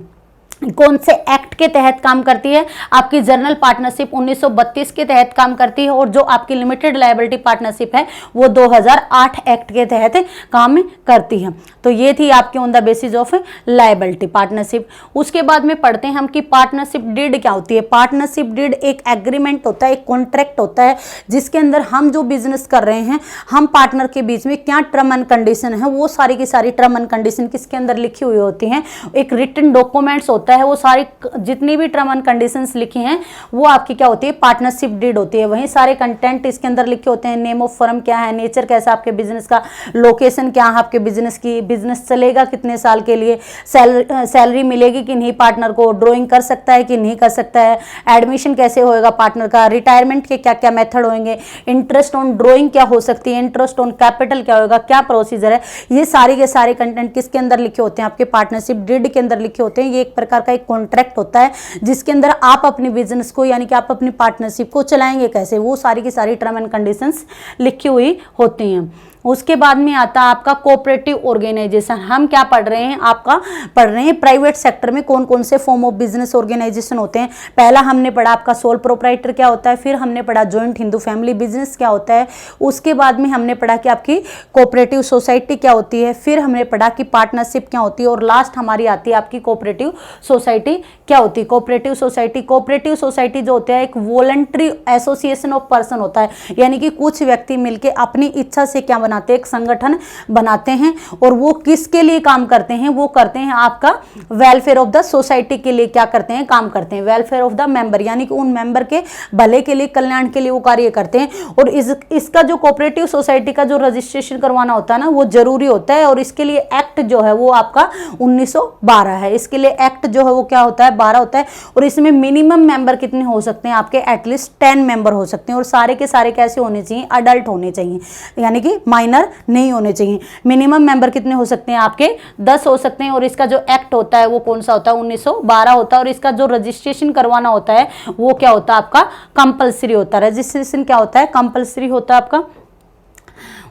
कौन से एक्ट के तहत काम करती है, आपकी जर्नल पार्टनरशिप 1932 के तहत काम करती है, और जो आपकी लिमिटेड लायबिलिटी पार्टनरशिप है वो 2008 एक्ट के तहत काम करती है। तो ये थी आपकी on the basis of liability partnership. उसके बाद में पढ़ते हैं हम कि पार्टनरशिप डीड क्या होती है। पार्टनरशिप डीड एक एग्रीमेंट होता है, एक कॉन्ट्रैक्ट होता है, जिसके अंदर हम जो बिजनेस कर रहे हैं, हम पार्टनर के बीच में क्या टर्म एंड कंडीशन है, वो सारी की सारी टर्म एंड कंडीशन किसके अंदर लिखी हुई होती हैं, एक रिटन डॉक्यूमेंट्स होता है। वो सारी जितनी भी टर्म एंड कंडीशंस लिखी हैं वो आपकी क्या होती है, पार्टनरशिप डीड होती है। वहीं सारे कंटेंट इसके अंदर लिखे होते हैं, नेम ऑफ फर्म क्या है, नेचर कैसा आपके बिजनेस का, लोकेशन क्या है आपके बिजनेस की, बिजनेस चलेगा कितने साल के लिए, सैलरी मिलेगी कि नहीं पार्टनर को, ड्रॉइंग कर सकता है कि नहीं कर सकता है, एडमिशन कैसे होएगा पार्टनर का, रिटायरमेंट के क्या क्या मेथड होंगे, इंटरेस्ट ऑन ड्रॉइंग क्या हो सकती है, इंटरेस्ट ऑन कैपिटल क्या होगा, क्या प्रोसीजर है। ये सारे के सारे कंटेंट किसके अंदर लिखे होते हैं, आपके पार्टनरशिप डीड के अंदर लिखे होते हैं। ये एक प्रकार का एक कॉन्ट्रैक्ट होता है जिसके अंदर आप अपने बिजनेस को, यानी कि आप अपनी पार्टनरशिप को चलाएंगे कैसे, वो सारी की सारी टर्म एंड कंडीशंस लिखी हुई होती हैं। उसके बाद में आता है आपका कोऑपरेटिव ऑर्गेनाइजेशन। हम क्या पढ़ रहे हैं, आपका पढ़ रहे हैं प्राइवेट सेक्टर में कौन कौन से फॉर्म ऑफ बिजनेस ऑर्गेनाइजेशन होते हैं। पहला हमने पढ़ा आपका सोल प्रोप्राइटर क्या होता है, फिर हमने पढ़ा जॉइंट हिंदू फैमिली बिजनेस क्या होता है, उसके बाद में हमने पढ़ा कि आपकी कोऑपरेटिव सोसाइटी क्या होती है, फिर हमने पढ़ा कि पार्टनरशिप क्या होती है, और लास्ट हमारी आती है आपकी कोऑपरेटिव सोसाइटी क्या होती है। कोऑपरेटिव सोसाइटी जो होता है एक वॉलंटरी एसोसिएशन ऑफ पर्सन होता है, यानी कि कुछ व्यक्ति मिलकर अपनी इच्छा से क्या बनाते हैं, एक संगठन बनाते हैं, और वो किसके लिए काम करते हैं, वो करते हैं आपका वेलफेयर ऑफ द सोसाइटी के लिए क्या करते हैं, काम करते हैं, वेलफेयर ऑफ द मेंबर, यानी कि उन मेंबर के भले के लिए, कल्याण के लिए वो कार्य करते हैं। और इसका जो कोऑपरेटिव सोसाइटी का जो रजिस्ट्रेशन करवाना होता है ना, वो जरूरी होता है, और इसके लिए एक्ट जो है वो आपका 1912 है। इसके लिए एक्ट जो है वो क्या होता है, 12 होता है, और इसमें मिनिमम मेंबर कितने हो सकते हैं आपके, एटलीस्ट 10 मेंबर हो सकते हैं, और सारे के सारे कैसे होने चाहिए, अडल्ट होने चाहिए, यानी कि माइनर नहीं होने चाहिए। मिनिमम मेंबर कितने हो सकते हैं आपके, 10 हो सकते हैं, और इसका जो एक्ट होता है वो कौन सा होता है, 1912 होता है, और इसका जो रजिस्ट्रेशन करवाना होता है वो क्या होता है आपका, कंपलसरी होता है। रजिस्ट्रेशन क्या होता है, कंपलसरी होता है आपका।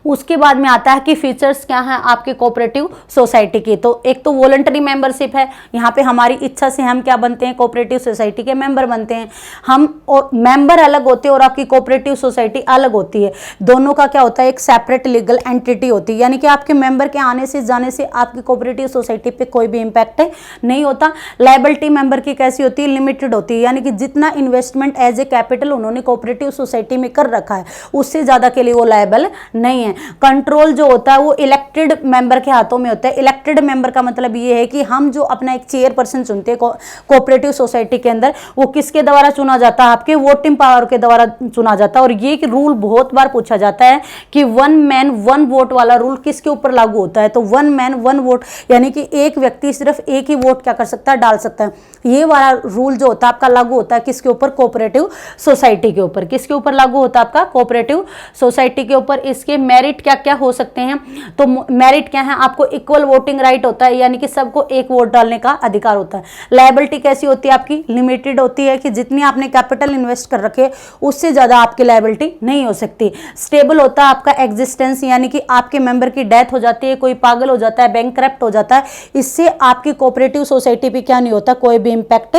उसके बाद में आता है कि फीचर्स क्या हैं आपके कोऑपरेटिव सोसाइटी के। तो एक तो वॉलंटरी मेंबरशिप है, यहाँ पे हमारी इच्छा से हम क्या बनते हैं, कोऑपरेटिव सोसाइटी के मेंबर बनते हैं हम, और मेंबर अलग होते हैं और आपकी कोऑपरेटिव सोसाइटी अलग होती है। दोनों का क्या होता है, एक सेपरेट लीगल एंटिटी होती है, यानी कि आपके मेंबर के आने से जाने से आपकी कोऑपरेटिव सोसाइटी पे कोई भी इंपैक्ट नहीं होता। लायबिलिटी मेंबर की कैसी होती है, लिमिटेड होती है, यानी कि जितना इन्वेस्टमेंट एज ए कैपिटल उन्होंने कोऑपरेटिव सोसाइटी में कर रखा है उससे ज्यादा के लिए वो लायबल नहीं है। कंट्रोल जो होता है वो इलेक्टेड मेंबर के हाथों में होता है। इलेक्टेड मेंबर का मतलब ये है कि हम जो अपना एक चेयरपर्सन चुनते हैं कोऑपरेटिव सोसाइटी के अंदर, वो किसके द्वारा चुना जाता है, आपके वोटिंग पावर के द्वारा चुना जाता है। और ये रूल बहुत बार पूछा जाता है कि 1 मैन 1 वोट वाला रूल किसके ऊपर लागू होता है, तो 1 मैन 1 वोट, यानी कि एक व्यक्ति सिर्फ एक ही वोट क्या कर सकता है, डाल सकता है। ये वाला रूल जो होता है आपका लागू होता है किसके ऊपर, कोऑपरेटिव सोसाइटी के ऊपर। किसके ऊपर लागू होता है आपका, कोऑपरेटिव सोसाइटी के ऊपर। इसके मेरिट क्या क्या हो सकते हैं, तो मेरिट क्या है, आपको इक्वल वोटिंग राइट होता है, यानी कि सबको एक वोट डालने का अधिकार होता है। लायबिलिटी कैसी होती है आपकी, लिमिटेड होती है, कि जितनी आपने कैपिटल इन्वेस्ट कर रखे उससे ज्यादा आपकी लायबिलिटी नहीं हो सकती। स्टेबल होता है आपका एग्जिस्टेंस, यानी कि आपके मेंबर की डेथ हो जाती है, कोई पागल हो जाता है, बैंकक्रप्ट हो जाता है, इससे आपकी कोऑपरेटिव सोसाइटी पे क्या नहीं होता, कोई भी इंपैक्ट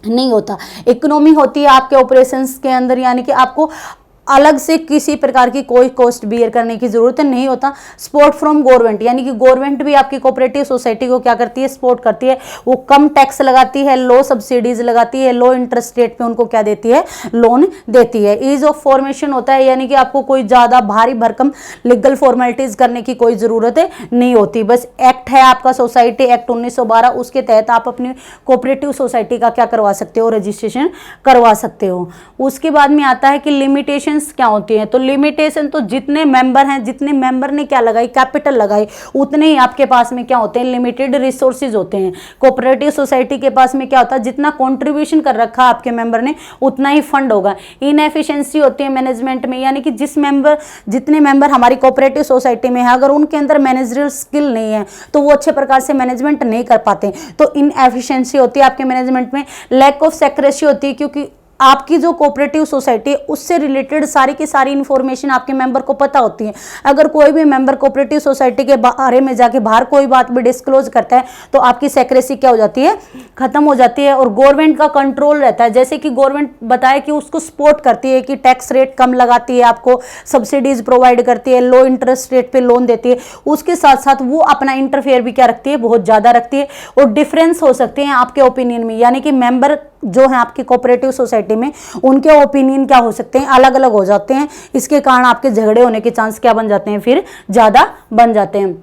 नहीं होता। इकोनॉमी होती है आपके ऑपरेशंस के अंदर, यानी कि आपको अलग से किसी प्रकार की कोई कॉस्ट बियर करने की जरूरत नहीं होता। सपोर्ट फ्रॉम गवर्नमेंट, यानी कि गवर्नमेंट भी आपकी कोऑपरेटिव सोसाइटी को क्या करती है, सपोर्ट करती है। वो कम टैक्स लगाती है, लो सब्सिडीज लगाती है, लो इंटरेस्ट रेट पे उनको क्या देती है, लोन देती है। ईज ऑफ फॉर्मेशन होता है, यानी कि आपको कोई ज्यादा भारी भरकम लीगल फॉर्मेलिटीज करने की कोई जरूरत नहीं होती। बस एक्ट है आपका सोसाइटी एक्ट 1912, उसके तहत आप अपनी कोऑपरेटिव सोसाइटी का क्या करवा सकते हो, रजिस्ट्रेशन करवा सकते हो। उसके बाद में आता है कि लिमिटेशन क्या होती है, तो लिमिटेशन तो जितने मेंबर हैं, जितने मेंबर ने क्या लगाई, कैपिटल लगाई, उतने ही आपके पास में क्या होते हैं, लिमिटेड रिसोर्सेज होते हैं। कोऑपरेटिव सोसाइटी के पास में क्या होता है, जितना कंट्रीब्यूशन कर रखा आपके मेंबर ने उतना ही फंड होगा। इनएफिशिएंसी होती है मैनेजमेंट में, यानी कि जितने मेंबर हमारी कोऑपरेटिव सोसाइटी में है, अगर उनके अंदर मैनेजरियल स्किल नहीं है तो वो अच्छे प्रकार से मैनेजमेंट नहीं कर पाते, तो इनएफिशिएंसी होती है आपके मैनेजमेंट में। लैक ऑफ सेक्रेसी होती है, क्योंकि आपकी जो कोऑपरेटिव सोसाइटी है उससे रिलेटेड सारी की सारी इंफॉर्मेशन आपके मेंबर को पता होती है। अगर कोई भी मेंबर कोऑपरेटिव सोसाइटी के बारे में जाके बाहर कोई बात भी डिस्क्लोज करता है तो आपकी सेक्रेसी क्या हो जाती है, खत्म हो जाती है। और गवर्नमेंट का कंट्रोल रहता है, जैसे कि गवर्नमेंट बताए कि उसको सपोर्ट करती है, कि टैक्स रेट कम लगाती है, आपको सब्सिडीज प्रोवाइड करती है, लो इंटरेस्ट रेट पे लोन देती है, उसके साथ साथ वो अपना इंटरफेयर भी क्या रखती है, बहुत ज्यादा रखती है। और डिफरेंस हो सकते हैं आपके ओपिनियन में, यानी कि मेंबर जो है आपकी कोऑपरेटिव सोसाइटी में उनके ओपिनियन क्या हो सकते हैं, अलग अलग हो जाते हैं। इसके कारण आपके झगड़े होने के चांस क्या बन जाते हैं, फिर ज्यादा बन जाते हैं।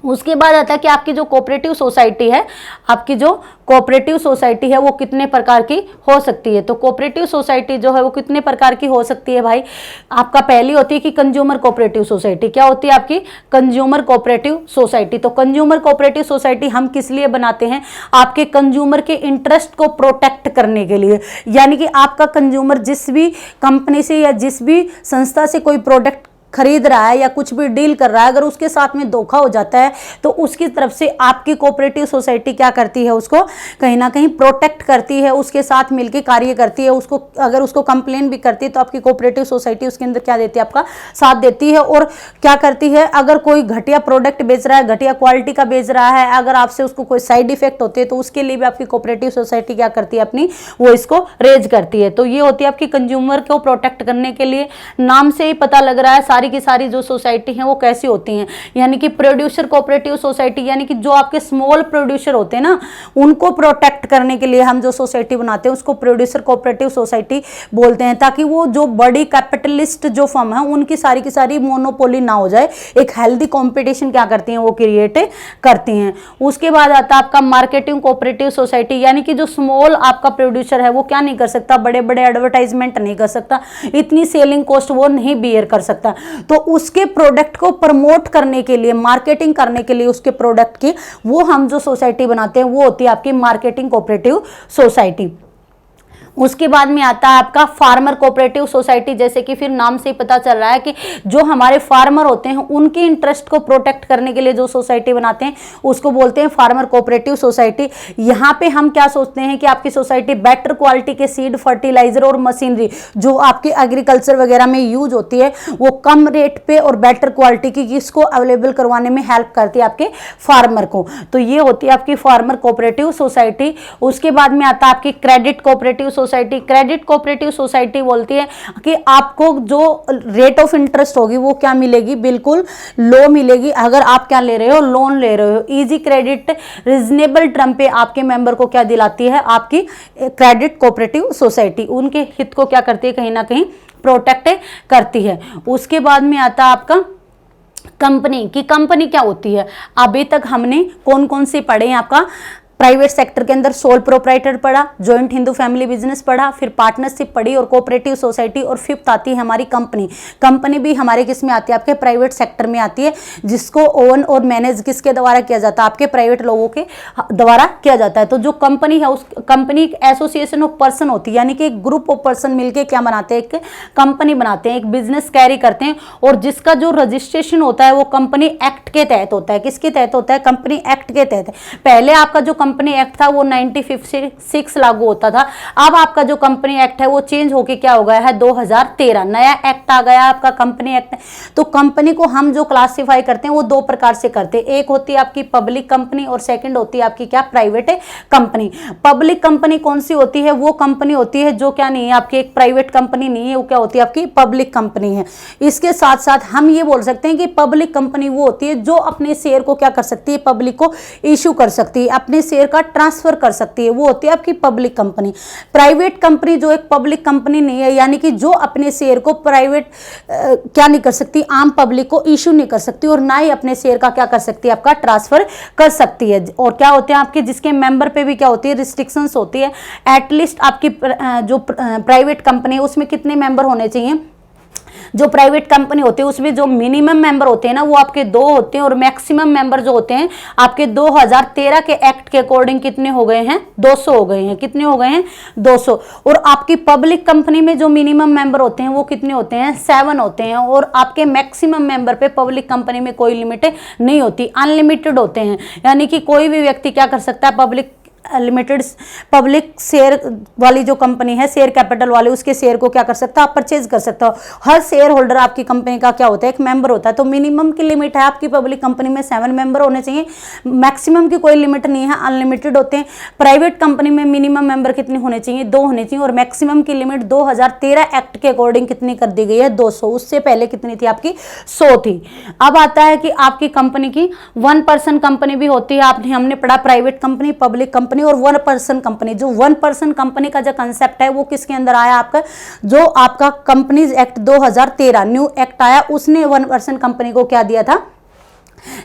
उसके बाद आता है कि आपकी जो कोऑपरेटिव सोसाइटी है, आपकी जो कोऑपरेटिव सोसाइटी है वो कितने प्रकार की हो सकती है। तो कोऑपरेटिव सोसाइटी जो है वो कितने प्रकार की हो सकती है भाई, आपका पहली होती है कि कंज्यूमर कोऑपरेटिव सोसाइटी। क्या होती है आपकी, कंज्यूमर कोऑपरेटिव सोसाइटी। तो कंज्यूमर कोऑपरेटिव सोसाइटी हम किस लिए बनाते हैं, आपके कंज्यूमर के इंटरेस्ट को प्रोटेक्ट करने के लिए। यानी कि आपका कंज्यूमर जिस भी कंपनी से या जिस भी संस्था से कोई प्रोडक्ट खरीद रहा है या कुछ भी डील कर रहा है, अगर उसके साथ में धोखा हो जाता है तो उसकी तरफ से आपकी कोऑपरेटिव सोसाइटी क्या करती है, उसको कहीं ना कहीं प्रोटेक्ट करती है, उसके साथ मिलकर कार्य करती है। उसको अगर उसको कंप्लेन भी करती है तो आपकी कोऑपरेटिव सोसाइटी उसके अंदर क्या देती है, आपका साथ देती है। और क्या करती है, अगर कोई घटिया प्रोडक्ट बेच रहा है, घटिया क्वालिटी का बेच रहा है, अगर आपसे उसको कोई साइड इफेक्ट होते हैं तो उसके लिए भी आपकी कोऑपरेटिव सोसाइटी क्या करती है, अपनी वो इसको रेज करती है। तो ये होती है आपकी कंज्यूमर को प्रोटेक्ट करने के लिए। नाम से ही पता लग रहा है सारी की सारी जो सोसाइटी है वो कैसी होती हैं, यानी कि प्रोड्यूसर कोऑपरेटिव सोसाइटी, यानी कि जो आपके स्मॉल प्रोड्यूसर होते हैं ना, उनको प्रोटेक्ट करने के लिए हम जो सोसाइटी बनाते हैं उसको प्रोड्यूसर कोऑपरेटिव सोसाइटी बोलते हैं, ताकि वो जो बड़ी कैपिटलिस्ट जो फर्म है उनकी सारी की सारी मोनोपोली ना हो जाए, एक हेल्दी कंपटीशन क्या करती हैं, वो क्रिएट करती हैं। उसके बाद आता है आपका मार्केटिंग कोऑपरेटिव सोसाइटी, यानी कि जो स्मॉल आपका प्रोड्यूसर है वो क्या नहीं कर सकता, बड़े बड़े एडवर्टाइजमेंट नहीं कर सकता, इतनी सेलिंग कॉस्ट वो नहीं बियर कर सकता। तो उसके प्रोडक्ट को प्रमोट करने के लिए, मार्केटिंग करने के लिए उसके प्रोडक्ट की, वो हम जो सोसाइटी बनाते हैं वो होती है आपकी मार्केटिंग कोऑपरेटिव सोसाइटी। उसके बाद में आता है आपका फार्मर कोऑपरेटिव सोसाइटी, जैसे कि फिर नाम से ही पता चल रहा है कि जो हमारे फार्मर होते हैं उनके इंटरेस्ट को प्रोटेक्ट करने के लिए जो सोसाइटी बनाते हैं उसको बोलते हैं फार्मर कोऑपरेटिव सोसाइटी। यहाँ पे हम क्या सोचते हैं कि आपकी सोसाइटी बेटर क्वालिटी के सीड, फर्टिलाइजर और मशीनरी जो आपकी एग्रीकल्चर वगैरह में यूज होती है वो कम रेट पे और बेटर क्वालिटी की इसको अवेलेबल करवाने में हेल्प करती है आपके फार्मर को। तो ये होती है आपकी फार्मर कोऑपरेटिव सोसाइटी। उसके बाद में आता है आपकी credit cooperative society. Credit cooperative society बोलती है कि आपको जो रेट ऑफ इंटरेस्ट होगी वो क्या मिलेगी, बिल्कुल लो मिलेगी। अगर आप क्या ले रहे हो, लोन ले रहे हो, इजी क्रेडिट रिजनेबल टर्म पे आपके मेंबर को क्या दिलाती है, आपकी क्रेडिट कोऑपरेटिव सोसाइटी। उनके हित को क्या करती है, कहीं ना कहीं प्रोटेक्ट करती है। उसके बाद में आता है आपका कंपनी की। कंपनी क्या होती है, अभी तक हमने कौन कौन से पढ़े हैं, आपका प्राइवेट सेक्टर के अंदर सोल प्रोप्राइटर पढ़ा, जॉइंट हिंदू फैमिली बिजनेस पढ़ा, फिर पार्टनरशिप पढ़ी और कोऑपरेटिव सोसाइटी, और फिफ्थ आती है हमारी कंपनी। कंपनी भी हमारे किस में आती है, आपके प्राइवेट सेक्टर में आती है, जिसको ओन और मैनेज किसके द्वारा किया जाता है, आपके प्राइवेट लोगों के द्वारा किया जाता है। तो जो कंपनी है उस कंपनी एक एसोसिएशन ऑफ पर्सन होती है, यानी कि एक ग्रुप ऑफ पर्सन मिलकर क्या बनाते हैं, एक कंपनी बनाते हैं, एक बिजनेस कैरी करते हैं, और जिसका जो रजिस्ट्रेशन होता है वो कंपनी एक्ट के तहत होता है। किसके तहत होता है, कंपनी एक्ट के तहत। पहले आपका जो कंपनी एक्ट था वो 1956 लागू होता था। अब आपका जो कंपनी एक्ट है वो चेंज होके क्या हो गया है, 2013 नया एक्ट आ गया आपका कंपनी एक्ट। तो कंपनी को हम जो क्लासिफाई करते हैं वो दो प्रकार से करते हैं, एक होती है आपकी पब्लिक कंपनी और सेकंड होती है आपकी क्या, प्राइवेट कंपनी। पब्लिक कंपनी कौन सी होती है, वो कंपनी होती है जो क्या नहीं है, आपकी एक प्राइवेट कंपनी नहीं है, वो क्या होती है, आपकी पब्लिक कंपनी है। इसके साथ साथ हम ये बोल सकते हैं कि पब्लिक कंपनी वो होती है जो अपने शेयर को क्या कर सकती है, पब्लिक को इश्यू कर सकती है, अपने शेयर का ट्रांसफर कर सकती है, वो होती है आपकी पब्लिक कंपनी। प्राइवेट कंपनी जो एक पब्लिक कंपनी नहीं है, यानी कि जो अपने शेयर को प्राइवेट क्या नहीं कर सकती, आम पब्लिक को इश्यू नहीं कर सकती, और ना ही अपने शेयर का क्या कर सकती है, आपका ट्रांसफर कर सकती है। और क्या होते हैं आपके, जिसके मेंबर पे भी क्या होती है, रिस्ट्रिक्शंस होती है। एटलीस्ट आपकी जो प्राइवेट कंपनी है उसमें कितने मेंबर होने चाहिए, जो प्राइवेट कंपनी होती है उसमें जो मिनिमम मेंबर होते हैं ना वो आपके 2 होते हैं, और मैक्सिमम मेंबर जो होते हैं आपके 2013 के एक्ट के अकॉर्डिंग कितने हो गए हैं, 200 हो गए हैं। कितने हो गए हैं, 200। और आपकी पब्लिक कंपनी में जो मिनिमम मेंबर होते हैं वो कितने होते हैं, 7 होते हैं। और आपके मैक्सिमम मेंबर पे पब्लिक कंपनी में कोई लिमिट नहीं होती, अनलिमिटेड होते हैं, यानी कि कोई भी व्यक्ति क्या कर सकता है, लिमिटेड पब्लिक शेयर वाली जो कंपनी है, शेयर कैपिटल वाली, उसके शेयर को क्या कर सकता है, आप परचेज कर सकते हो। हर शेयर होल्डर आपकी कंपनी का क्या होता है, एक मेंबर होता है। तो मिनिमम की लिमिट है आपकी पब्लिक कंपनी में 7 मेंबर होने चाहिए, मैक्सिमम की कोई लिमिट नहीं है, अनलिमिटेड होते हैं। प्राइवेट कंपनी में मिनिमम मेंबर कितने होने चाहिए, 2 होने चाहिए, और मैक्सिमम की लिमिट 2013 एक्ट के अकॉर्डिंग कितनी कर दी गई है, 200। उससे पहले कितनी थी आपकी, 100 थी। अब आता है कि आपकी कंपनी की 1 पर्सन कंपनी भी होती है। हमने पढ़ा प्राइवेट कंपनी, पब्लिक कंपनी और 1 पर्सन कंपनी। जो 1 पर्सन कंपनी का जो कंसेप्ट है वो किसके अंदर आया, आपका जो आपका कंपनीज एक्ट 2013 न्यू एक्ट आया, उसने 1 पर्सन कंपनी को क्या दिया था,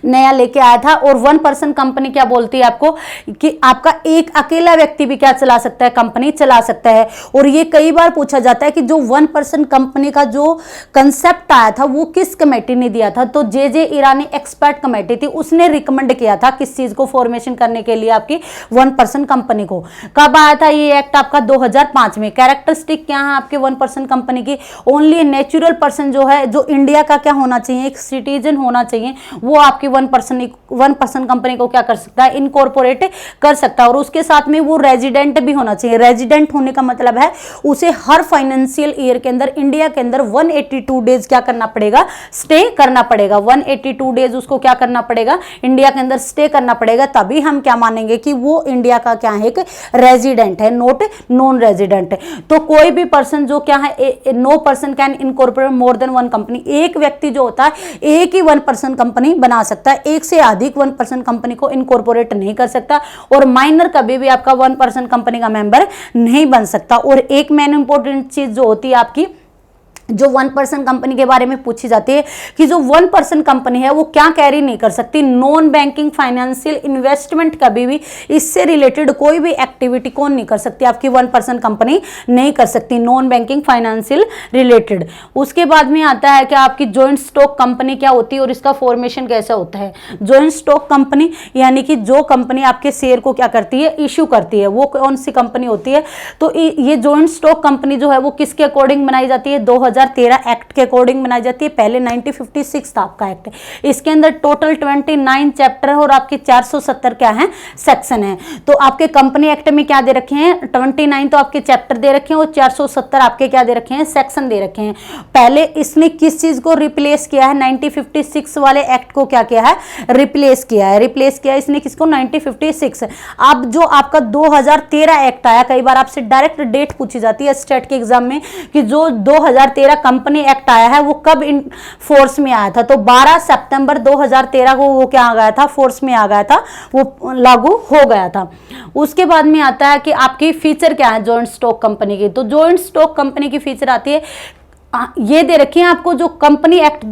नया लेके आया था। और 1% कंपनी क्या बोलती है आपको कि आपका एक अकेला व्यक्ति भी क्या चला सकता है, कंपनी चला सकता है। और ये कई बार पूछा जाता है कि जो 1% कंपनी का जो कंसेप्ट आया था वो किस कमेटी ने दिया था, तो जे ईरानी एक्सपर्ट कमेटी थी, उसने रिकमेंड किया था किस चीज को फॉर्मेशन करने के लिए, आपकी 1% कंपनी को। कब आया था ये एक्ट आपका 2005 में। कैरेक्टरिस्टिक क्या है आपके 1% कंपनी की, ओनली नेचुरल पर्सन जो है, जो इंडिया का क्या होना चाहिए, एक सिटीजन होना चाहिए, वो आपकी 1% कंपनी को क्या कर सकता है, इनकॉर्पोरेट कर सकता है। और उसके साथ में वो रेजिडेंट भी होना चाहिए। रेजिडेंट होने का मतलब है उसे हर फाइनेंशियल ईयर के अंदर इंडिया के अंदर 182 डेज क्या करना पड़ेगा, स्टे करना पड़ेगा। 182 डेज उसको क्या करना पड़ेगा, इंडिया के अंदर स्टे करना पड़ेगा, तभी हम क्या मानेंगे कि वो इंडिया का क्या है, एक रेजिडेंट है, नॉट नॉन रेजिडेंट। तो कोई भी पर्सन जो क्या है, no person can incorporate more than 1 company, एक व्यक्ति जो होता है एक ही 1% कंपनी बना सकता है, एक से अधिक 1% कंपनी को इनकॉर्पोरेट नहीं कर सकता। और माइनर कभी भी आपका 1% कंपनी का मेंबर नहीं बन सकता। और एक मेन इंपॉर्टेंट चीज जो होती है आपकी, जो 1% कंपनी के बारे में पूछी जाती है कि जो 1% कंपनी है वो क्या कैरी नहीं कर सकती, नॉन बैंकिंग फाइनेंशियल इन्वेस्टमेंट, कभी भी इससे रिलेटेड कोई भी एक्टिविटी कौन नहीं कर सकती, आपकी 1% कंपनी नहीं कर सकती, नॉन बैंकिंग फाइनेंशियल रिलेटेड। उसके बाद में आता है कि आपकी जॉइंट स्टॉक कंपनी क्या होती है और इसका फॉर्मेशन कैसा होता है। जॉइंट स्टॉक कंपनी यानी कि जो कंपनी आपके शेयर को क्या करती है, इश्यू करती है, वो कौन सी कंपनी होती है। तो ये जॉइंट स्टॉक कंपनी जो है वो किसके अकॉर्डिंग बनाई जाती है, 2013 एक्ट के अकॉर्डिंग बनाई जाती है। पहले 1956 था आपका एक्ट। इसके अंदर टोटल 29 चैप्टर है और आपके 470 क्या है, सेक्शन है। तो आपके कंपनी एक्ट में क्या दे रखे हैं, 29 तो आपके चैप्टर दे रखे हैं और 470 आपके क्या दे रखे हैं, सेक्शन दे रखे हैं। पहले इसने किस चीज को रिप्लेस किया है, 1956 वाले एक्ट को क्या किया है, रिप्लेस किया है। रिप्लेस किया इसने किसको, 1956। अब जो आपका 2013 एक्ट आया, कई बार आपसे डायरेक्ट डेट पूछी जाती है स्टेट के एग्जाम में कि जो 2013 कंपनी एक्ट आया है वो कब इन फोर्स में आया था, तो 12 सितंबर 2013 को वो क्या आ गया था, फोर्स में आ गया था, वो लागू हो गया था। उसके बाद में आता है कि आपकी फीचर क्या है जॉइंट स्टॉक कंपनी की। तो जॉइंट स्टॉक कंपनी की फीचर आती है, ये दे रखी है आपको, जो कंपनी एक्ट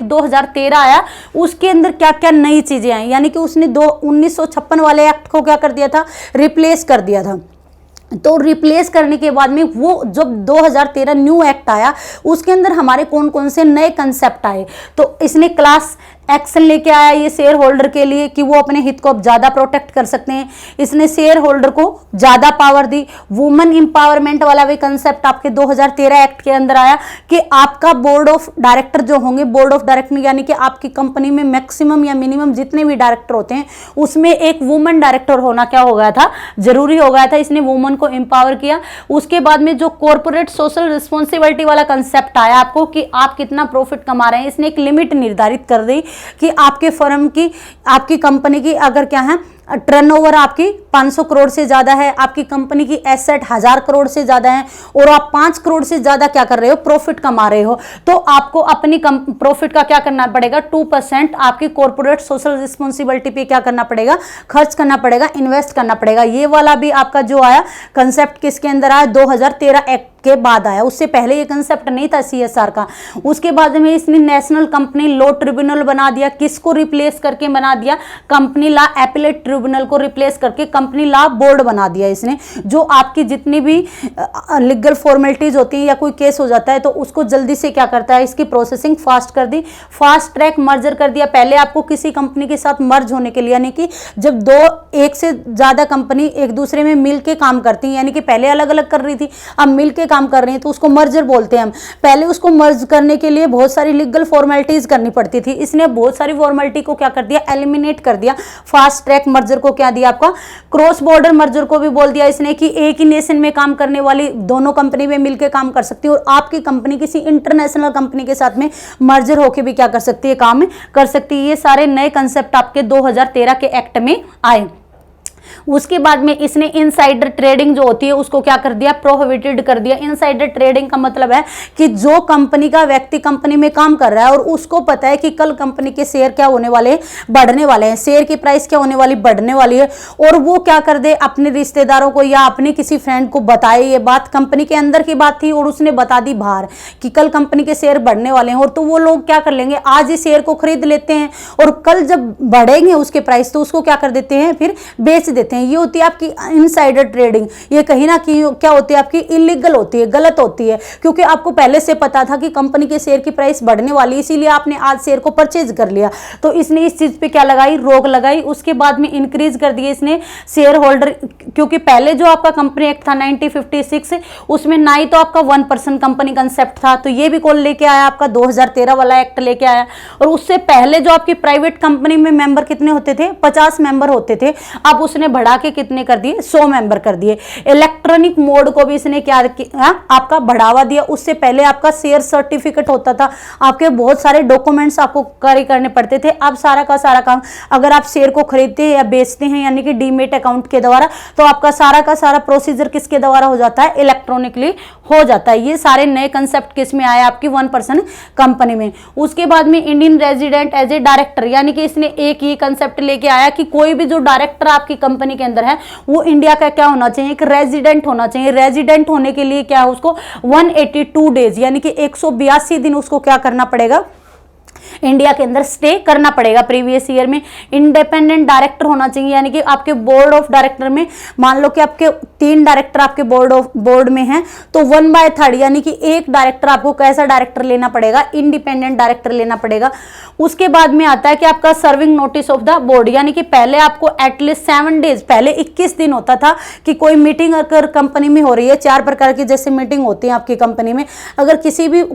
2013 आया, उसके अंदर क्या क्या नई चीजें आई, यानी कि उसने 1956 वाले एक्ट को क्या कर दिया था, रिप्लेस कर दिया था। तो रिप्लेस करने के बाद में वो जब 2013 न्यू एक्ट आया, उसके अंदर हमारे कौन कौन से नए कंसेप्ट आए। तो इसने क्लास एक्शन लेके आया ये शेयर होल्डर के लिए कि वो अपने हित को अब ज्यादा प्रोटेक्ट कर सकते हैं। इसने शेयर होल्डर को ज्यादा पावर दी। वुमेन इंपावरमेंट वाला भी कंसेप्ट आपके 2013 एक्ट के अंदर आया कि आपका बोर्ड ऑफ डायरेक्टर जो होंगे, बोर्ड ऑफ डायरेक्टर यानी कि आपकी कंपनी में मैक्सिमम या मिनिमम जितने भी डायरेक्टर होते हैं उसमें एक वुमेन डायरेक्टर होना क्या हो गया था, जरूरी हो गया था। इसने वुमेन को एम्पावर किया। उसके बाद में जो कॉर्पोरेट सोशल रिस्पॉन्सिबिलिटी वाला कंसेप्ट आया आपको कि आप कितना प्रॉफिट कमा रहे हैं, इसने एक लिमिट निर्धारित कर दी कि आपके फर्म की, आपकी कंपनी की अगर क्या है टर्नओवर आपकी 500 करोड़ से ज्यादा है, आपकी कंपनी की एसेट 1000 करोड़ से ज्यादा है और आप 5 करोड़ से ज्यादा क्या कर रहे हो, प्रॉफिट कमा रहे हो, तो आपको अपनी प्रॉफिट का क्या करना पड़ेगा, 2% आपकी कॉर्पोरेट सोशल रिस्पॉन्सिबिलिटी पे क्या करना पड़ेगा, खर्च करना पड़ेगा, इन्वेस्ट करना पड़ेगा। ये वाला भी आपका जो आया कंसेप्ट किसके अंदर आया, 2013 एक्ट के बाद आया। उससे पहले ये कंसेप्ट नहीं था CSR का। उसके बाद में इसने नेशनल कंपनी लॉ ट्रिब्यूनल बना दिया। किसको रिप्लेस करके बना दिया, कंपनी लॉ एपेलेट ट्रिब्यूनल को रिप्लेस करके कंपनी लॉ बोर्ड बना दिया इसने। जो आपकी जितनी भी लीगल फॉर्मेलिटीज होती हैं या कोई केस हो जाता है तो उसको जल्दी से क्या करता है, इसकी प्रोसेसिंग फास्ट कर दी, फास्ट ट्रैक मर्जर कर दिया। पहले आपको किसी कंपनी के साथ मर्ज होने के लिए, यानी कि जब एक से ज्यादा कंपनी एक दूसरे में मिल के काम करती है, यानी कि पहले अलग अलग कर रही थी अब मिल के काम कर रही हैं तो उसको मर्जर बोलते हैं हम। पहले उसको मर्ज करने के लिए बहुत सारी लीगल फॉर्मेलिटीज करनी पड़ती थी, इसने बहुत सारी फॉर्मेलिटी को क्या कर दिया, एलिमिनेट कर दिया। फास्ट ट्रैक मर्जर को क्या दिया आपका, क्रॉस बॉर्डर मर्जर को भी बोल दिया इसने कि एक ही नेशन में काम करने वाली दोनों कंपनी में मिलकर काम कर सकती है और आपकी कंपनी किसी इंटरनेशनल कंपनी के साथ में मर्जर होकर भी क्या कर सकती है, काम कर सकती है। ये सारे नए कंसेप्ट आपके 2013 के एक्ट में आए। उसके बाद में इसने इनसाइडर ट्रेडिंग जो होती है उसको क्या कर दिया, प्रोहिबिटेड कर दिया। इनसाइडर ट्रेडिंग का मतलब है कि जो कंपनी का व्यक्ति कंपनी में काम कर रहा है और उसको पता है कि कल कंपनी के शेयर क्या होने वाले, बढ़ने वाले हैं, शेयर की प्राइस क्या होने वाली, बढ़ने वाली है, और वो क्या कर दे, अपने रिश्तेदारों को या अपने किसी फ्रेंड को बताए ये बात, कंपनी के अंदर की बात थी और उसने बता दी बाहर कि कल कंपनी के शेयर बढ़ने वाले हैं, और तो वो लोग क्या कर लेंगे, आज ही शेयर को खरीद लेते हैं और कल जब बढ़ेंगे उसके प्राइस तो उसको क्या कर देते हैं, फिर बेच देते हैं। ये होती है आपकी इनसाइडर ट्रेडिंग। ये कहीं ना कहीं क्या होती है, आपकी इलीगल होती है, गलत होती है, क्योंकि आपको पहले से पता था कि कंपनी के शेयर की प्राइस बढ़ने वाली, इसीलिए आपने आज शेयर को परचेज कर लिया। तो इसने इस चीज पे क्या लगाई, रोक लगाई। उसके बाद में इंक्रीज कर दिए इसने शेयर होल्डर, क्योंकि पहले जो आपका कंपनी एक्ट था 1956 उसमें ना ही तो आपका 1% कंपनी कंसेप्ट था, तो ये भी कौन लेके आया, आपका 2013 वाला एक्ट लेके आया। और उससे पहले जो आपकी प्राइवेट कंपनी में मेंबर कितने होते थे, 50 मेंबर होते थे, अब उसने बढ़ा के कितने कर दिए, 100 मेंबर कर दिए। इलेक्ट्रॉनिक मोड को भी इसने क्या किया, आपका बढ़ावा दिया। उससे पहले आपका शेयर सर्टिफिकेट होता था, आपके बहुत सारे डॉक्यूमेंट्स आपको कैरी करने पड़ते थे। अब सारा का सारा काम, अगर आप शेयर को खरीदते हैं या बेचते हैं यानी कि डीमेट अकाउंट के द्वारा, तो आपका सारा का सारा प्रोसीजर किसके द्वारा हो जाता है, इलेक्ट्रॉनिकली हो जाता है। ये सारे नए कंसेप्ट किस में आया, आपकी 1% कंपनी में। उसके बाद में Indian resident as a director, यानी कि इसने एक ये कंसेप्ट लेके आया कि कोई भी जो डायरेक्टर आपकी कंपनी के अंदर है वो इंडिया का क्या होना चाहिए, एक रेजिडेंट होना चाहिए। रेजिडेंट होने के लिए क्या है, उसको 182 डेज यानी कि 182 दिन उसको क्या करना पड़ेगा, इंडिया के अंदर स्टे करना पड़ेगा प्रीवियस ईयर में। इंडिपेंडेंट डायरेक्टर होना चाहिए, यानी कि आपके बोर्ड ऑफ डायरेक्टर में मान लो कि आपके 3 डायरेक्टर आपके बोर्ड में हैं, तो 1/3 यानी कि एक डायरेक्टर आपको कैसा डायरेक्टर लेना पड़ेगा, इंडिपेंडेंट डायरेक्टर लेना पड़ेगा। उसके बाद में आता है कि आपका serving notice of the board, यानी कि पहले आपको एटलीस्ट 7 डेज, पहले 21 दिन होता था कि कोई मीटिंग अगर कंपनी में हो रही है, 4 प्रकार की जैसे मीटिंग होती है आपकी कंपनी में, अगर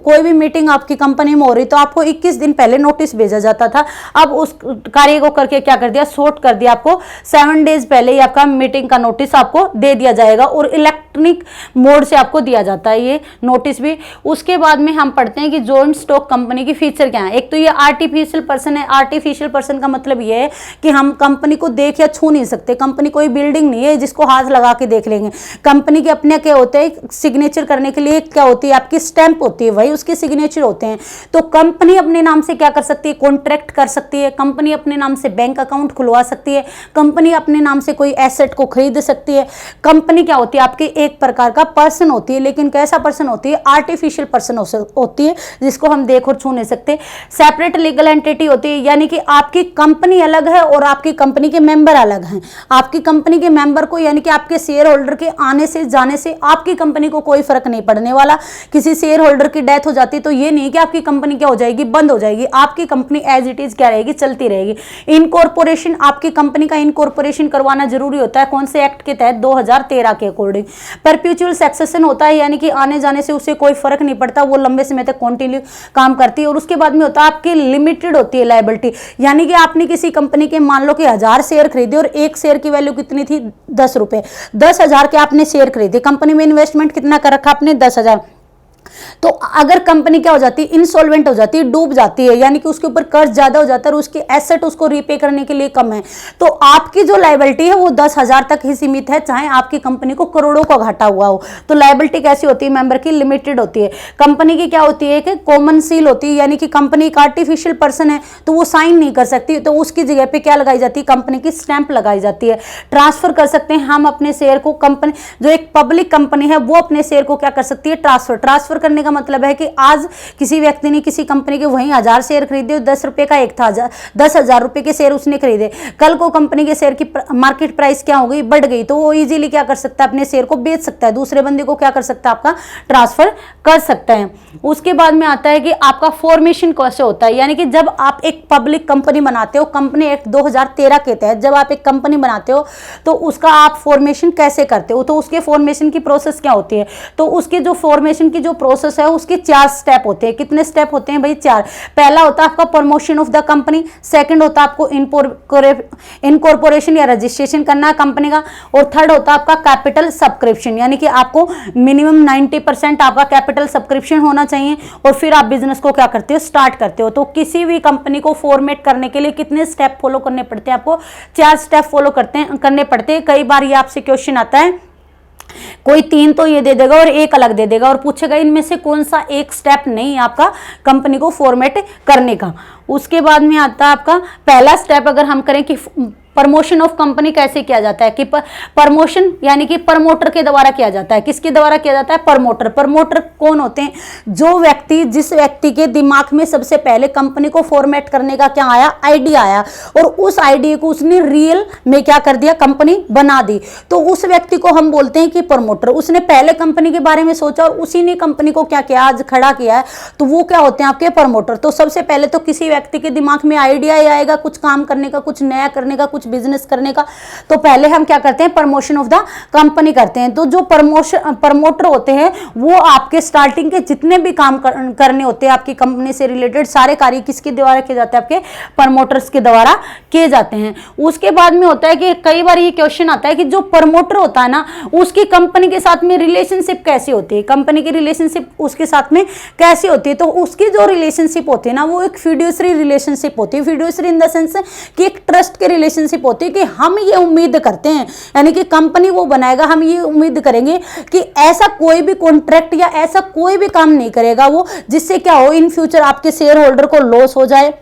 कोई भी मीटिंग आपकी कंपनी में हो रही तो आपको 21 दिन पहले नोटिस भेजा जाता था। अब उस कार्य को करके क्या कर दिया, शॉर्ट कर दिया, आपको 7 डेज पहले ही आपका मीटिंग का नोटिस आपको दे दिया जाएगा और इलेक्ट्रॉनिक मोड से आपको दिया जाता है ये नोटिस भी। उसके बाद में हम पढ़ते हैं कि जॉइंट स्टॉक कंपनी की फीचर क्या है। एक तो ये आर्टिफिशियल पर्सन है। आर्टिफिशियल पर्सन का मतलब ये है कि हम कंपनी को देख या छू नहीं सकते। कंपनी कोई बिल्डिंग नहीं है जिसको हाथ लगा के देख लेंगे। कंपनी के अपने क्या होते हैं, सिग्नेचर करने के लिए क्या होती है, आपकी स्टैंप होती है, वही उसके सिग्नेचर होते हैं। तो कंपनी अपने नाम से क्या कर सकती है, कॉन्ट्रैक्ट कर सकती है, कंपनी अपने नाम से बैंक अकाउंट खुलवा सकती है, कंपनी अपने नाम से कोई एसेट को खरीद सकती है। कंपनी क्या होती है, आपकी एक प्रकार का पर्सन होती है, लेकिन कैसा पर्सन होती है, आर्टिफिशियल पर्सन होती है जिसको हम देख और छू नहीं सकते। सेपरेट लीगल एंटिटी होती है, यानी कि आपकी कंपनी अलग है और आपकी कंपनी के मेंबर अलग हैं। आपकी कंपनी के मेंबर को यानी कि आपके शेयर होल्डर के आने से जाने से आपकी कंपनी को कोई फर्क नहीं पड़ने वाला। किसी शेयर होल्डर की डेथ हो जाती तो ये नहीं कि आपकी कंपनी क्या हो जाएगी, बंद हो जाएगी। आपकी कंपनी एज इट इज क्या रहेगी, चलती रहेगी। इनकॉर्पोरेशन, आपकी कंपनी का इनकॉर्पोरेशन करवाना जरूरी होता है, कौन से एक्ट के तहत, 2013 के अकॉर्डिंग। परपेचुअल सक्सेशन होता है, यानी कि आने जाने से उसे कोई फर्क नहीं पड़ता, वो लंबे समय तक कंटिन्यू काम करती है। और उसके बाद में होता है आपकी लिमिटेड होती है लायबिलिटी, यानी कि आपने किसी कंपनी के मान लो कि 1000 शेयर खरीदे और एक शेयर की वैल्यू कितनी थी, 10 रुपए। 10,000 के आपने शेयर खरीदे, कंपनी में इन्वेस्टमेंट कितना कर रखा आपने, 10,000। तो अगर कंपनी क्या हो जाती है, इंसॉल्वेंट हो जाती है, डूब जाती है, यानी कि उसके ऊपर कर्ज ज्यादा हो जाता है और उसकी एसेट उसको रीपे करने के लिए कम है, तो आपकी जो लायबिलिटी है वो 10,000 तक ही सीमित है, चाहे आपकी कंपनी को करोड़ों का घाटा हुआ हो। तो लायबिलिटी कैसी होती है, मेंबर की लिमिटेड होती है। कंपनी की क्या होती है कि कॉमन सील होती है, यानी कि कंपनी एक आर्टिफिशियल पर्सन है तो वो साइन नहीं कर सकती, तो उसकी जगह पे क्या लगाई जाती है, कंपनी की स्टैंप लगाई जाती है। ट्रांसफर कर सकते हैं हम अपने शेयर को, कंपनी जो एक पब्लिक कंपनी है वो अपने शेयर को क्या कर सकती है, ट्रांसफर करने का मतलब है कि आज किसी व्यक्ति ने किसी कंपनी के वहीं 1000 शेयर खरीदे, 10 रुपए का एक था, 10,000 रुपए के शेयर उसने खरीदे। कल को कंपनी के शेयर की मार्केट प्राइस क्या हो गई, बढ़ गई, तो वो इजीली क्या कर सकता है, अपने शेयर को बेच सकता है, दूसरे बंदे को क्या कर सकता है, आपका ट्रांसफर कर सकता है। उसके बाद में आता है कि आपका फॉर्मेशन कैसे होता है, यानी कि जब आप एक पब्लिक कंपनी बनाते हो, कंपनी एक्ट 2013 के तहत जब आप एक कंपनी बनाते हो तो उसका आप फॉर्मेशन कैसे करते हो, तो उसके फॉर्मेशन की प्रोसेस क्या होती है, तो उसके जो फॉर्मेशन की जो प्रोसेस है उसके 4 स्टेप होते हैं। कितने स्टेप होते हैं भाई? 4। पहला होता है आपका promotion of the company, second होता है आपको इनकॉर्पोरेशन या रजिस्ट्रेशन करना है कंपनी का, और थर्ड होता है आपका कैपिटल सब्सक्रिप्शन, यानी कि आपको मिनिमम 90% आपका कैपिटल सब्सक्रिप्शन होना चाहिए, और फिर आप बिजनेस को क्या करते हो? स्टार्ट करते हो। तो किसी भी कंपनी को फॉर्मेट करने के लिए कितने स्टेप फॉलो करने पड़ते हैं? आपको 4 स्टेप फॉलो करने पड़ते हैं। कई बार ये आपसे क्वेश्चन आता है, कोई 3 तो ये दे देगा और एक अलग दे देगा और पूछेगा इनमें से कौन सा एक स्टेप नहीं आपका कंपनी को फॉर्मेट करने का। उसके बाद में आता है आपका पहला स्टेप, अगर हम करें कि प्रमोशन ऑफ कंपनी कैसे किया जाता है, कि प्रमोशन यानी कि प्रमोटर के द्वारा किया जाता है। किसके द्वारा किया जाता है? प्रमोटर। प्रमोटर कौन होते हैं? जो व्यक्ति, जिस व्यक्ति के दिमाग में सबसे पहले कंपनी को फॉर्मेट करने का क्या आया? आइडिया आया, और उस आइडिया को उसने रियल में क्या कर दिया? कंपनी बना दी। तो उस व्यक्ति को हम बोलते हैं कि प्रमोटर। उसने पहले कंपनी के बारे में सोचा और उसी ने कंपनी को क्या किया? आज खड़ा किया है। तो वो क्या होते हैं? आपके प्रमोटर। तो सबसे पहले तो किसी व्यक्ति के दिमाग में आइडिया ही आएगा कुछ काम करने का, कुछ नया करने का, कुछ बिजनेस करने का, तो पहले हम क्या करते हैं? प्रमोशन ऑफ द कंपनी करते हैं। तो जो प्रमोटर होते हैं वो आपके स्टार्टिंग के जितने भी काम करने होते हैं आपकी कंपनी से रिलेटेड, सारे कार्य किसके द्वारा किए जाते हैं? आपके प्रमोटर्स के द्वारा किए जाते हैं। उसके बाद में होता है कि कई बार ये क्वेश्चन आता है कि जो प्रमोटर होता है ना, उसकी कंपनी के साथ में रिलेशनशिप कैसी होती है? कंपनी की रिलेशनशिप उसके साथ में कैसी होती है? तो उसकी जो रिलेशनशिप होती है ना, वो एक फिड्यूसरी रिलेशनशिप होती है। फिड्यूसरी इन द सेंस कि एक ट्रस्ट की रिलेशनशिप होती है कि हम ये उम्मीद करते हैं, यानी कि कंपनी वो बनाएगा, हम ये उम्मीद करेंगे कि ऐसा कोई भी कॉन्ट्रैक्ट या ऐसा कोई भी काम नहीं करेगा वो जिससे क्या हो, इन फ्यूचर आपके शेयर होल्डर को लॉस हो जाए।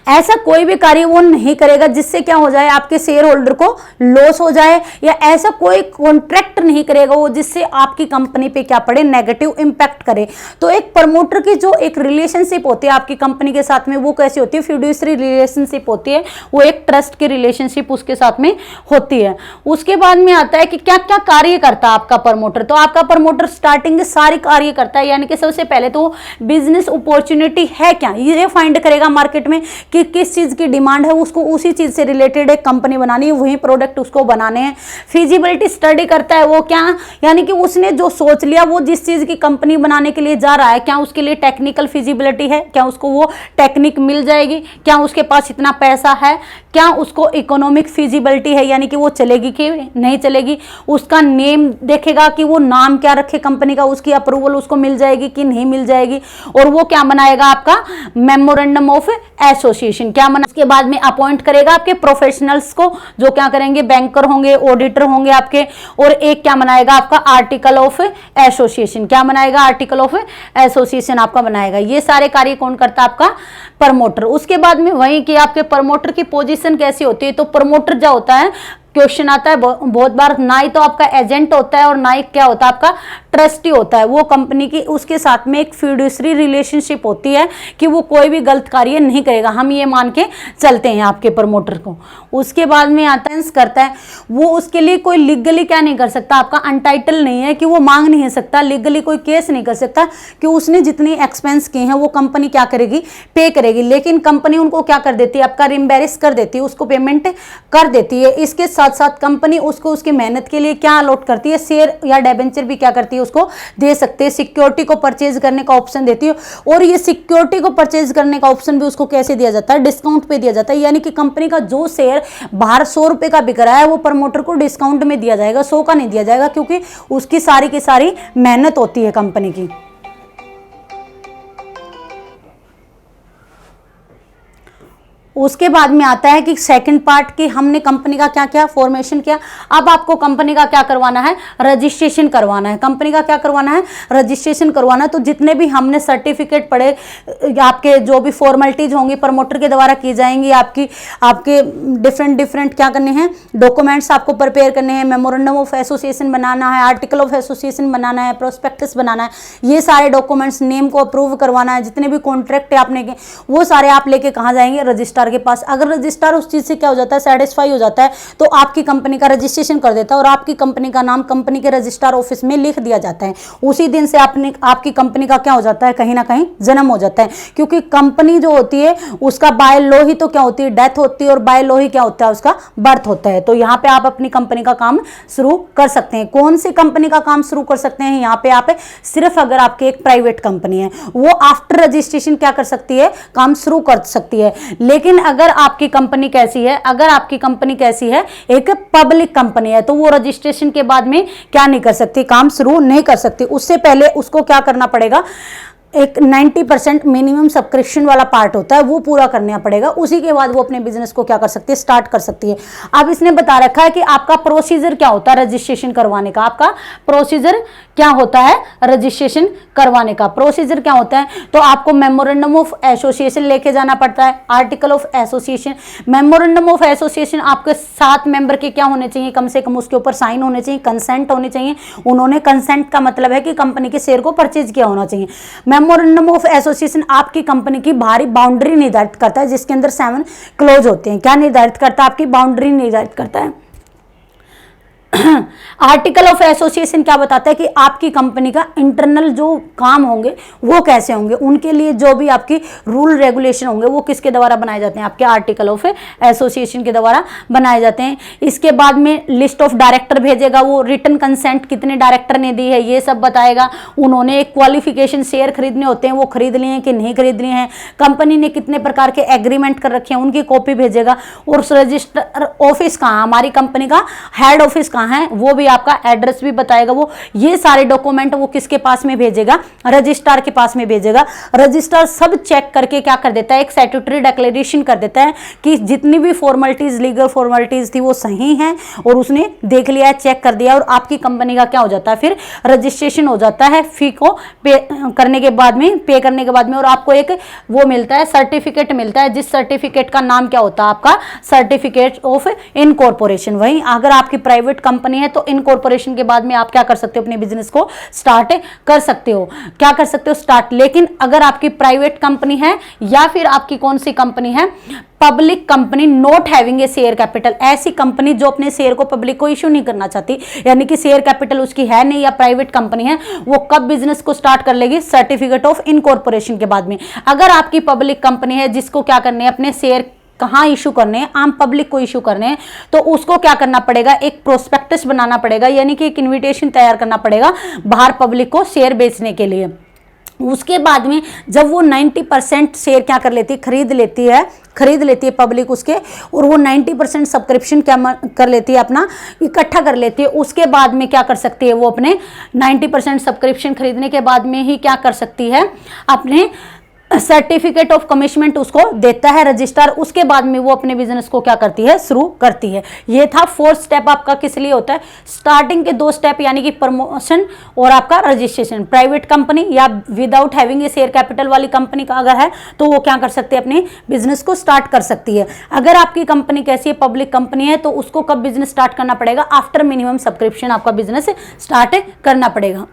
ऐसा कोई भी कार्य वो नहीं करेगा जिससे क्या हो जाए? आपके शेयर होल्डर को लॉस हो जाए, या ऐसा कोई कॉन्ट्रैक्ट नहीं करेगा वो जिससे आपकी कंपनी पे क्या पड़े? नेगेटिव इंपैक्ट करे। तो एक प्रमोटर की जो एक रिलेशनशिप होती है आपकी कंपनी के साथ में, वो कैसी होती है? फिड्यूसरी रिलेशनशिप होती है। वो एक ट्रस्ट की रिलेशनशिप उसके साथ में होती है। उसके बाद में आता है कि क्या क्या कार्य करता है आपका प्रमोटर। तो आपका प्रमोटर स्टार्टिंग के सारे कार्य करता है, यानी कि सबसे पहले तो बिजनेस अपॉर्चुनिटी है क्या, ये फाइंड करेगा मार्केट में कि किस चीज की डिमांड है, उसको उसी चीज से रिलेटेड एक कंपनी बनानी है, वही प्रोडक्ट उसको बनाने हैं। फिजिबिलिटी स्टडी करता है वो, क्या यानी कि उसने जो सोच लिया वो जिस चीज की कंपनी बनाने के लिए जा रहा है, क्या उसके लिए टेक्निकल फिजिबिलिटी है, क्या उसको वो टेक्निक मिल जाएगी, क्या उसके पास इतना पैसा है, क्या उसको इकोनॉमिक फिजिबिलिटी है, यानी कि वो चलेगी कि नहीं चलेगी। उसका नेम देखेगा कि वो नाम क्या रखे कंपनी का, उसकी अप्रूवल उसको मिल जाएगी कि नहीं मिल जाएगी, और वो क्या बनाएगा? आपका मेमोरेंडम ऑफ एसोसिएशन क्या बना। उसके बाद में अपॉइंट करेगा आपके प्रोफेशनल्स को, जो क्या करेंगे? बैंकर होंगे, ऑडिटर होंगे आपके, और एक क्या बनाएगा? आपका आर्टिकल ऑफ एसोसिएशन। क्या बनाएगा? आर्टिकल ऑफ एसोसिएशन आपका बनाएगा। ये सारे कार्य कौन करता है? आपका प्रमोटर। उसके बाद में वही कि आपके प्रमोटर की पोजीशन कैसी होती है। तो प्रमोटर जो होता है, क्वेश्चन आता है बहुत बार, ना ही तो आपका एजेंट होता है और ना ही क्या होता है? आपका ट्रस्टी होता है। वो कंपनी की उसके साथ में एक फिड्यूसरी रिलेशनशिप होती है कि वो कोई भी गलत कार्य नहीं करेगा, हम ये मान के चलते हैं आपके प्रमोटर को। उसके बाद में आता है करता है, वो उसके लिए कोई लीगली क्या नहीं कर सकता? आपका अनटाइटल नहीं है कि वो मांग नहीं सकता, लीगली कोई केस नहीं कर सकता, कि उसने जितनी एक्सपेंस किए हैं वो कंपनी क्या करेगी? पे करेगी। लेकिन कंपनी उनको क्या कर देती है? आपका रिम्बेरिश कर देती है, उसको पेमेंट कर देती है। इसके साथ साथ कंपनी उसको उसकी मेहनत के लिए क्या अलॉट करती है? शेयर या डिबेंचर भी क्या करती है? उसको दे सकते हैं। सिक्योरिटी को परचेज करने का ऑप्शन देती है, और ये सिक्योरिटी को परचेज करने का ऑप्शन भी उसको कैसे दिया जाता है? डिस्काउंट पे दिया जाता है। यानी कि कंपनी का जो शेयर बाहर 100 रुपए का बिक रहा है वो प्रमोटर को डिस्काउंट में दिया जाएगा, 100 का नहीं दिया जाएगा, क्योंकि उसकी सारी की सारी मेहनत होती है कंपनी की। उसके बाद में आता है कि सेकंड पार्ट की हमने कंपनी का क्या क्या फॉर्मेशन किया। अब आपको कंपनी का क्या करवाना है? रजिस्ट्रेशन करवाना है। कंपनी का क्या करवाना है? रजिस्ट्रेशन करवाना है। तो जितने भी हमने सर्टिफिकेट पढ़े, आपके जो भी फॉर्मेलिटीज होंगी प्रमोटर के द्वारा की जाएंगी, आपके डिफरेंट क्या करने हैं? डॉक्यूमेंट्स आपको प्रिपेयर करने हैं। मेमोरेंडम ऑफ एसोसिएशन बनाना है, आर्टिकल ऑफ एसोसिएशन बनाना है, प्रोस्पेक्टस बनाना है। ये सारे डॉक्यूमेंट्स, नेम को अप्रूव करवाना है, जितने भी कॉन्ट्रैक्ट आपने वो सारे आप लेके कहाँ जाएंगे? रजिस्ट्रार रजिस्ट्रार के पास। अगर रजिस्ट्रार उस चीज़ से क्या हो जाता है, सेटिस्फाई हो जाता है, तो आपकी कंपनी का रजिस्ट्रेशन कर देता है और आपकी कंपनी का नाम कंपनी के रजिस्ट्रार ऑफिस में लिख दिया जाता है। उसी दिन से आपकी कंपनी का क्या हो जाता है, कहीं ना कहीं जन्म हो जाता है। क्योंकि कंपनी जो होती है उसका बाय लॉ ही तो क्या होती है, डेथ होती है, और बाय लॉ ही क्या होता है, उसका बर्थ होता है। तो यहाँ पे आप अपनी कंपनी का काम शुरू कर सकते हैं। कौन सी कंपनी का काम शुरू कर सकते हैं, यहाँ पे आप सिर्फ अगर आपकी एक प्राइवेट कंपनी है, वो आफ्टर रजिस्ट्रेशन क्या कर सकती है, काम शुरू कर सकती है। लेकिन अगर आपकी कंपनी कैसी है, अगर आपकी कंपनी कैसी है, एक पब्लिक कंपनी है, तो वो रजिस्ट्रेशन के बाद में क्या नहीं कर सकती, काम शुरू नहीं कर सकती। उससे पहले उसको क्या करना पड़ेगा, एक 90% मिनिमम सब्सक्रिप्शन वाला पार्ट होता है, वो पूरा करना पड़ेगा। उसी के बाद वो अपने बिजनेस को क्या कर सकती है, स्टार्ट कर सकती है। अब इसने बता रखा है कि आपका प्रोसीजर क्या होता है रजिस्ट्रेशन करवाने का। आपका प्रोसीजर क्या होता है रजिस्ट्रेशन करवाने का, प्रोसीजर क्या होता है, तो आपको मेमोरेंडम ऑफ एसोसिएशन लेके जाना पड़ता है, article of association. Memorandum of association आपके 7 मेंबर के क्या होने चाहिए, कम से कम उसके ऊपर साइन होने चाहिए, कंसेंट होने चाहिए। उन्होंने कंसेंट का मतलब है कि कंपनी के शेयर को परचेज किया होना चाहिए। मेमोरेंडम ऑफ एसोसिएशन आपकी कंपनी की बाहरी बाउंड्री निर्धारित करता है, जिसके अंदर 7 क्लोज होते हैं। क्या निर्धारित करता है, आपकी बाउंड्री निर्धारित करता है। आर्टिकल ऑफ एसोसिएशन क्या बताता है कि आपकी कंपनी का इंटरनल जो काम होंगे वो कैसे होंगे, उनके लिए जो भी आपकी रूल रेगुलेशन होंगे वो किसके द्वारा बनाए जाते हैं, आपके आर्टिकल ऑफ एसोसिएशन के द्वारा बनाए जाते हैं। इसके बाद में लिस्ट ऑफ डायरेक्टर भेजेगा, वो रिटन कंसेंट कितने डायरेक्टर ने दी है ये सब बताएगा। उन्होंने एक क्वालिफिकेशन शेयर खरीदने होते हैं, वो खरीद लिए हैं कि नहीं खरीद लिए हैं, कंपनी ने कितने प्रकार के एग्रीमेंट कर रखे हैं उनकी कॉपी भेजेगा। और रजिस्टर ऑफिस कहाँ, हमारी कंपनी का हेड ऑफिस कहाँ है, वो भी आपका एड्रेस भी बताएगा। वो ये सारे डॉक्यूमेंट वो किसके पास में भेजेगा, रजिस्ट्रार के पास में भेजेगा। रजिस्ट्रार सब चेक करके क्या कर देता है, एक स्टैट्यूटरी डिक्लेरेशन कर देता है कि जितनी भी फॉर्मेलिटीज, लीगल फॉर्मेलिटीज थी वो सही हैं, और उसने देख लिया है, चेक कर दिया, और आपकी कंपनी का क्या हो जाता है, फिर रजिस्ट्रेशन हो जाता है फी को पे करने के बाद में, और आपको एक वो मिलता है, सर्टिफिकेट मिलता है, जिस सर्टिफिकेट का नाम क्या होता है, आपका सर्टिफिकेट ऑफ इनकॉर्पोरेशन। वहीं अगर आपकी प्राइवेट कंपनी है तो इनकॉर्पोरेशन के बाद में आप क्या कर सकते हो, अपने बिजनेस को स्टार्ट कर सकते हो, क्या कर सकते हो, स्टार्ट। लेकिन अगर आपकी प्राइवेट कंपनी है या फिर आपकी कौन सी कंपनी है, public company not having a share capital, ऐसी कंपनी जो अपने शेयर को पब्लिक को इश्यू नहीं करना चाहती, यानी कि शेयर कैपिटल उसकी है नहीं या प्राइवेट कंपनी है, वो कब बिजनेस को स्टार्ट कर लेगी, सर्टिफिकेट ऑफ इनकॉर्पोरेशन के बाद में। अगर आपकी पब्लिक कंपनी है जिसको क्या करने हैं, अपने शेयर कहाँ इशू करने हैं, आम पब्लिक को इशू करने हैं, तो उसको क्या करना पड़ेगा, एक प्रोस्पेक्टस बनाना पड़ेगा, यानी कि एक इन्विटेशन तैयार करना पड़ेगा बाहर पब्लिक को शेयर बेचने के लिए। उसके बाद में जब वो 90% शेयर क्या कर लेती है, खरीद लेती है पब्लिक उसके, और वो 90% सब्सक्रिप्शन क्या कर लेती है, अपना इकट्ठा कर लेती है। उसके बाद में क्या कर सकती है, वो अपने 90% सब्सक्रिप्शन खरीदने के बाद में ही क्या कर सकती है, अपने सर्टिफिकेट ऑफ कमिटमेंट उसको देता है रजिस्ट्रार। उसके बाद में वो अपने बिजनेस को क्या करती है, शुरू करती है। ये था 4th स्टेप आपका किस लिए होता है, स्टार्टिंग के 2 स्टेप, यानी कि प्रमोशन और आपका रजिस्ट्रेशन। प्राइवेट कंपनी या without having a share capital वाली कंपनी का अगर है तो वो क्या कर सकती है, अपने बिजनेस को स्टार्ट कर सकती है। अगर आपकी कंपनी कैसी है, पब्लिक कंपनी है, तो उसको कब बिजनेस स्टार्ट करना पड़ेगा, आफ्टर मिनिमम सब्सक्रिप्शन आपका बिजनेस स्टार्ट करना पड़ेगा।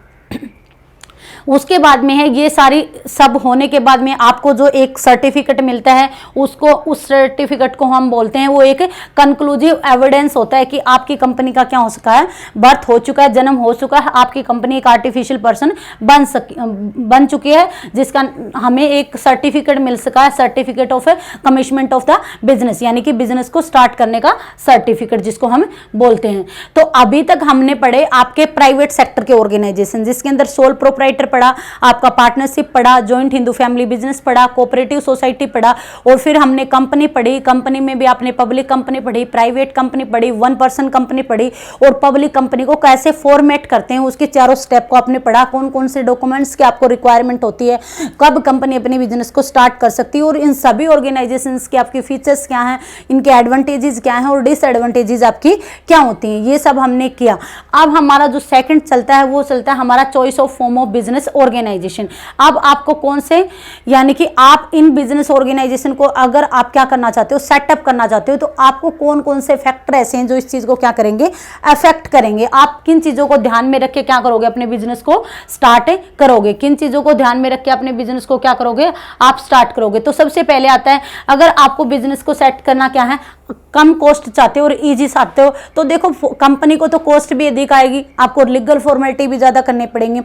उसके बाद में है, ये सारी सब होने के बाद में आपको जो एक सर्टिफिकेट मिलता है, उसको, उस सर्टिफिकेट को हम बोलते हैं, वो एक कंक्लूसिव एविडेंस होता है कि आपकी कंपनी का क्या हो सका है, बर्थ हो चुका है, जन्म हो चुका है, आपकी कंपनी एक आर्टिफिशियल पर्सन बन चुकी है, जिसका हमें एक सर्टिफिकेट मिल सका है, certificate of commitment of the business, यानी कि बिजनेस को स्टार्ट करने का सर्टिफिकेट जिसको हम बोलते हैं। तो अभी तक हमने पढ़े आपके प्राइवेट सेक्टर के ऑर्गेनाइजेशन, जिसके अंदर सोल प्रोप्राइटर पढ़ा, आपका पार्टनरशिप पढ़ा, जॉइंट हिंदू फैमिली बिजनेस पढ़ा, कोऑपरेटिव सोसाइटी पढ़ा, और फिर हमने कंपनी पढ़ी, कंपनी में भी आपने पब्लिक कंपनी पढ़ी, प्राइवेट कंपनी पढ़ी, 1 पर्सन कंपनी पढ़ी, और पब्लिक कंपनी को कैसे फॉर्मेट करते हैं उसके चारों स्टेप को आपने पढ़ा, कौन कौन से डॉक्यूमेंट्स की आपको रिक्वायरमेंट होती है, कब कंपनी अपने बिजनेस को स्टार्ट कर सकती है, और इन सभी ऑर्गेनाइजेशंस के आपके फीचर्स क्या हैं, इनके एडवांटेजेस क्या हैं और डिसएडवांटेजेस आपकी क्या होती हैं, ये सब हमने किया। अब हमारा जो सेकंड चलता है वो चलता है हमारा choice of form of business business organisation. अब आपको कौन से, यानी कि आप इन बिजनेस ऑर्गेनाइजेशन को अगर आप क्या करना चाहते हो, सेटअप करना चाहते हो, तो आपको कौन कौन से फैक्टर ऐसे हैं जो इस चीज को क्या करेंगे, अफेक्ट करेंगे। आप किन चीजों को ध्यान में रख के क्या करोगे, अपने बिजनेस को स्टार्ट करोगे, किन चीजों को ध्यान में रख के अपने बिजनेस को क्या करोगे, आप स्टार्ट करोगे। तो सबसे पहले आता है, अगर आपको बिजनेस को सेट करना क्या है, कम कॉस्ट चाहते हो और इजी चाहते हो, तो देखो कंपनी को तो कॉस्ट भी अधिक आएगी, आपको लीगल फॉर्मेलिटी भी ज्यादा करने पड़ेंगे।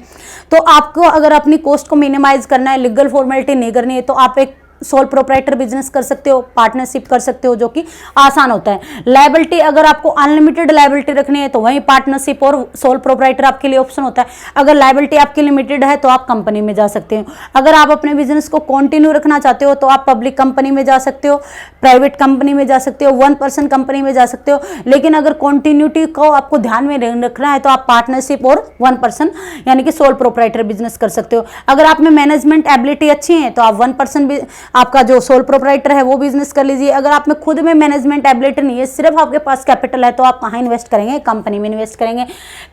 तो आपको अगर अपनी कॉस्ट को मिनिमाइज करना है, लीगल फॉर्मेलिटी नहीं करनी है, तो आप एक सोल प्रोप्राइटर बिजनेस कर सकते हो, पार्टनरशिप कर सकते हो, जो कि आसान होता है। लायबिलिटी, अगर आपको अनलिमिटेड लायबिलिटी रखनी है तो वहीं पार्टनरशिप और सोल प्रोप्राइटर आपके लिए ऑप्शन होता है। अगर लायबिलिटी आपकी लिमिटेड है तो आप कंपनी में जा सकते हो। अगर आप अपने बिजनेस को कंटिन्यू रखना चाहते हो तो आप पब्लिक कंपनी में जा सकते हो, प्राइवेट कंपनी में जा सकते हो, 1% कंपनी में जा सकते हो। लेकिन अगर कंटिन्यूटी को आपको ध्यान में रखना है तो आप पार्टनरशिप और 1% यानी कि सोल प्रोप्राइटर बिजनेस कर सकते हो। अगर आप में मैनेजमेंट एबिलिटी अच्छी है तो आप 1% आपका जो सोल प्रोप्राइटर है वो बिजनेस कर लीजिए। अगर आप में खुद में मैनेजमेंट एबिलिटी नहीं है, सिर्फ आपके पास कैपिटल है, तो आप कहाँ इन्वेस्ट करेंगे, कंपनी में इन्वेस्ट करेंगे।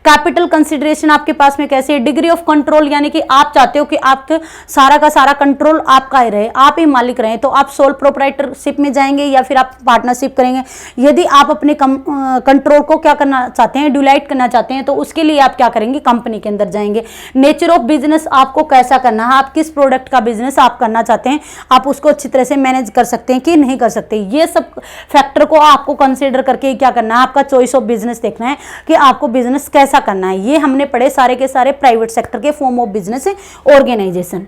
कैपिटल कंसिडरेशन आपके पास में कैसी है, डिग्री ऑफ कंट्रोल, यानी कि आप चाहते हो कि आपके सारा का सारा कंट्रोल आपका ही रहे, आप ही मालिक रहे, तो आप सोल प्रोप्राइटरशिप में जाएंगे या फिर आप पार्टनरशिप करेंगे। यदि आप अपने कंट्रोल को क्या करना चाहते हैं, डिलाइट करना चाहते हैं, तो उसके लिए आप क्या करेंगे, कंपनी के अंदर जाएंगे। नेचर ऑफ बिजनेस आपको कैसा करना है, आप किस प्रोडक्ट का बिजनेस आप करना चाहते हैं, आप उसको अच्छी तरह से मैनेज कर सकते हैं कि नहीं कर सकते। ये सब फैक्टर को आपको कंसीडर करके क्या करना है, आपका चॉइस ऑफ बिजनेस देखना है कि आपको बिजनेस कैसा करना है। ये हमने पढ़े सारे के सारे प्राइवेट सेक्टर के फॉर्म ऑफ बिजनेस ऑर्गेनाइजेशन।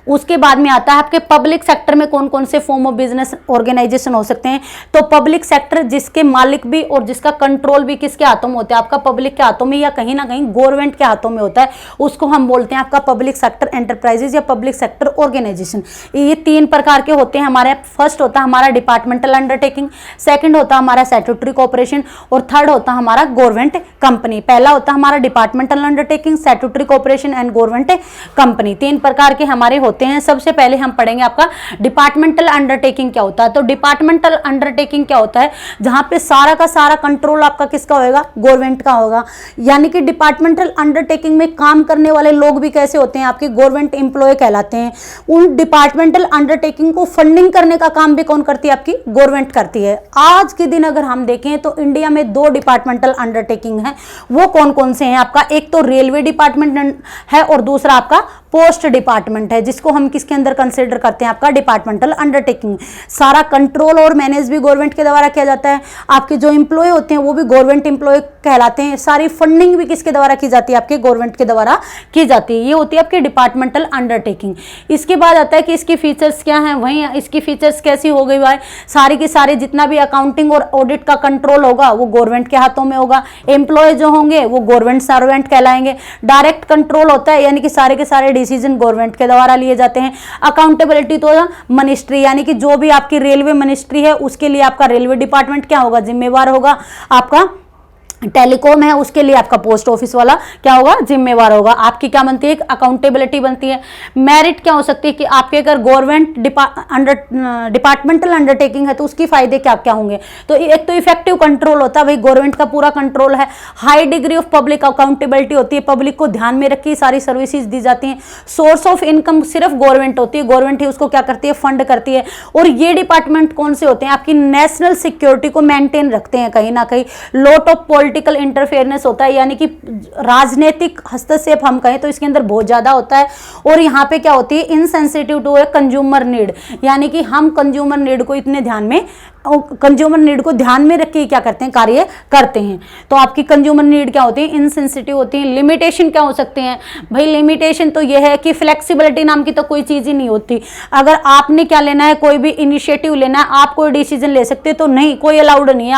उसके बाद में आता है आपके पब्लिक सेक्टर में कौन कौन से फॉर्म ऑफ बिजनेस ऑर्गेनाइजेशन हो सकते हैं। तो पब्लिक सेक्टर जिसके मालिक भी और जिसका कंट्रोल भी किसके हाथों में होता है, आपका पब्लिक के हाथों में या कहीं ना कहीं गवर्नमेंट के हाथों में होता है, उसको हम बोलते हैं आपका पब्लिक सेक्टर एंटरप्राइजेज या पब्लिक सेक्टर ऑर्गेनाइजेशन। ये 3 प्रकार के होते हैं हमारे। फर्स्ट होता है हमारा डिपार्टमेंटल अंडरटेकिंग, सेकंड होता है हमारा स्टैट्यूटरी कॉर्पोरेशन और थर्ड होता है हमारा गवर्नमेंट कंपनी। पहला होता है हमारा departmental undertaking, statutory corporation and government company. 3 प्रकार के हमारे होते हैं। सबसे पहले हम पढ़ेंगे आपका डिपार्टमेंटल अंडरटेकिंग क्या होता है। तो डिपार्टमेंटल अंडरटेकिंग क्या होता है, जहां पे सारा का सारा कंट्रोल आपका किसका होगा, गवर्नमेंट का होगा। यानी कि डिपार्टमेंटल अंडरटेकिंग में काम करने वाले लोग भी कैसे होते हैं, आपके गवर्नमेंट एम्प्लॉय कहलाते हैं। उन डिपार्टमेंटल अंडरटेकिंग को फंडिंग करने का काम भी कौन करती है, आपकी गवर्नमेंट करती है। आज के दिन अगर हम देखें तो इंडिया में 2 डिपार्टमेंटल अंडरटेकिंग है। वो कौन कौन से हैं, आपका एक तो रेलवे डिपार्टमेंट है और दूसरा आपका पोस्ट डिपार्टमेंट है, जिसको हम किसके अंदर कंसीडर करते हैं, आपका डिपार्टमेंटल अंडरटेकिंग। सारा कंट्रोल और मैनेज भी गवर्नमेंट के द्वारा किया जाता है। आपके जो एम्प्लॉय होते हैं वो भी गवर्नमेंट एम्प्लॉय कहलाते हैं। सारी फंडिंग भी किसके द्वारा की जाती है, आपके गवर्नमेंट के द्वारा की जाती है। ये होती है आपकी डिपार्टमेंटल अंडरटेकिंग। इसके बाद आता है कि इसकी फीचर्स क्या हैं, वहीं इसकी फीचर्स कैसी हो गई भाई, सारी की सारी जितना भी अकाउंटिंग और ऑडिट का कंट्रोल होगा वो गवर्नमेंट के हाथों में होगा। एम्प्लॉय जो होंगे वो गवर्नमेंट सर्वेंट कहलाएंगे। डायरेक्ट कंट्रोल होता है, यानी कि सारे के सारे डिसीजन गवर्नमेंट के द्वारा लिए जाते हैं। अकाउंटेबिलिटी तो मिनिस्ट्री, यानी कि जो भी आपकी रेलवे मिनिस्ट्री है उसके लिए आपका रेलवे डिपार्टमेंट क्या होगा, जिम्मेवार होगा। आपका टेलीकॉम है उसके लिए आपका पोस्ट ऑफिस वाला क्या होगा, जिम्मेवार होगा। आपकी क्या बनती है, अकाउंटेबिलिटी बनती है। मेरिट क्या हो सकती है कि आपके अगर गवर्नमेंट डिपार्टमेंटल अंडरटेकिंग है तो उसकी फायदे क्या क्या होंगे। तो एक तो इफेक्टिव कंट्रोल होता है, भाई गवर्नमेंट का पूरा कंट्रोल है। High degree of public accountability होती है, पब्लिक को ध्यान में रखी सारी सर्विसेज दी जाती हैं। सोर्स ऑफ इनकम सिर्फ गवर्नमेंट होती है, गवर्नमेंट ही उसको क्या करती है, फंड करती है। और ये डिपार्टमेंट कौन से होते हैं, आपकी नेशनल सिक्योरिटी को मेंटेन रखते हैं। कहीं ना कहीं लॉट ऑफ पॉलिटिकल इंटरफेरेंस होता है, यानी कि राजनीतिक हस्तक्षेप हम कहें तो इसके अंदर बहुत ज्यादा होता है। और यहाँ पे क्या होती है, insensitive to a consumer need, यानी कि हम कंज्यूमर नीड को इतने ध्यान में, कंज्यूमर नीड को ध्यान में रख के क्या करते हैं, कार्य करते हैं। तो आपकी कंज्यूमर नीड क्या होती है, इनसेंसिटिव होती है। लिमिटेशन क्या हो सकते हैं भाई, लिमिटेशन तो यह है कि फ्लेक्सिबिलिटी नाम की तो कोई चीज ही नहीं होती। अगर आपने क्या लेना है, कोई भी इनिशिएटिव लेना है, आप कोई डिसीजन ले सकते हैं तो नहीं, कोई अलाउड नहीं है।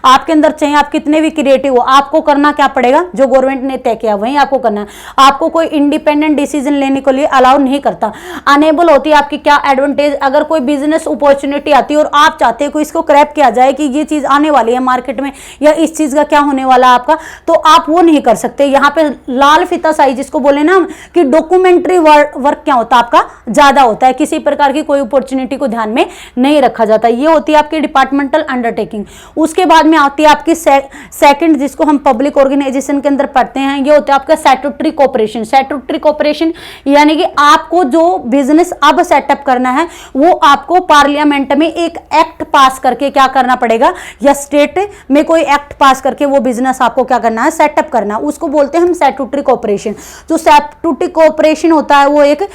आपके अंदर चाहे आप कितने भी क्रिएटिव हो, आपको करना क्या पड़ेगा, जो गवर्नमेंट ने तय किया वही आपको करना है। आपको कोई इंडिपेंडेंट डिसीजन लेने के लिए अलाउ नहीं करता। अनेबल होती है आपकी क्या एडवांटेज, अगर कोई बिजनेस अपॉर्चुनिटी आती है और आप चाहते हैं इसको क्रैप किया जाए कि ये चीज आने वाली है मार्केट में या इस चीज का क्या होने वाला है आपका, तो आप वो नहीं कर सकते। यहाँ पे लाल फीता साइज जिसको बोले ना कि डॉक्यूमेंट्री वर्क क्या होता है आपका ज्यादा होता है, किसी प्रकार की कोई अपॉर्चुनिटी को ध्यान में नहीं रखा जाता। ये होती है आपकी डिपार्टमेंटल अंडरटेकिंग। उसके बाद में आती है आपकी सेकंड, जिसको हम पब्लिक ऑर्गेनाइजेशन के अंदर पढ़ते हैं, ये होता है आपका स्टैट्यूटरी कोऑपरेशन। स्टैट्यूटरी कोऑपरेशन यानी कि आपको जो बिजनेस अब सेटअप करना है वो आपको पार्लियामेंट में एक एक्ट पास करके क्या करना पड़ेगा, या स्टेट में कोई एक्ट पास करके वो बिजनेस आपको क्या करना है, सेटअप करना है। उसको बोलते हैं हम स्टैट्यूटरी कोऑपरेशन। जो स्टैट्यूटरी कोऑपरेशन होता है वो एक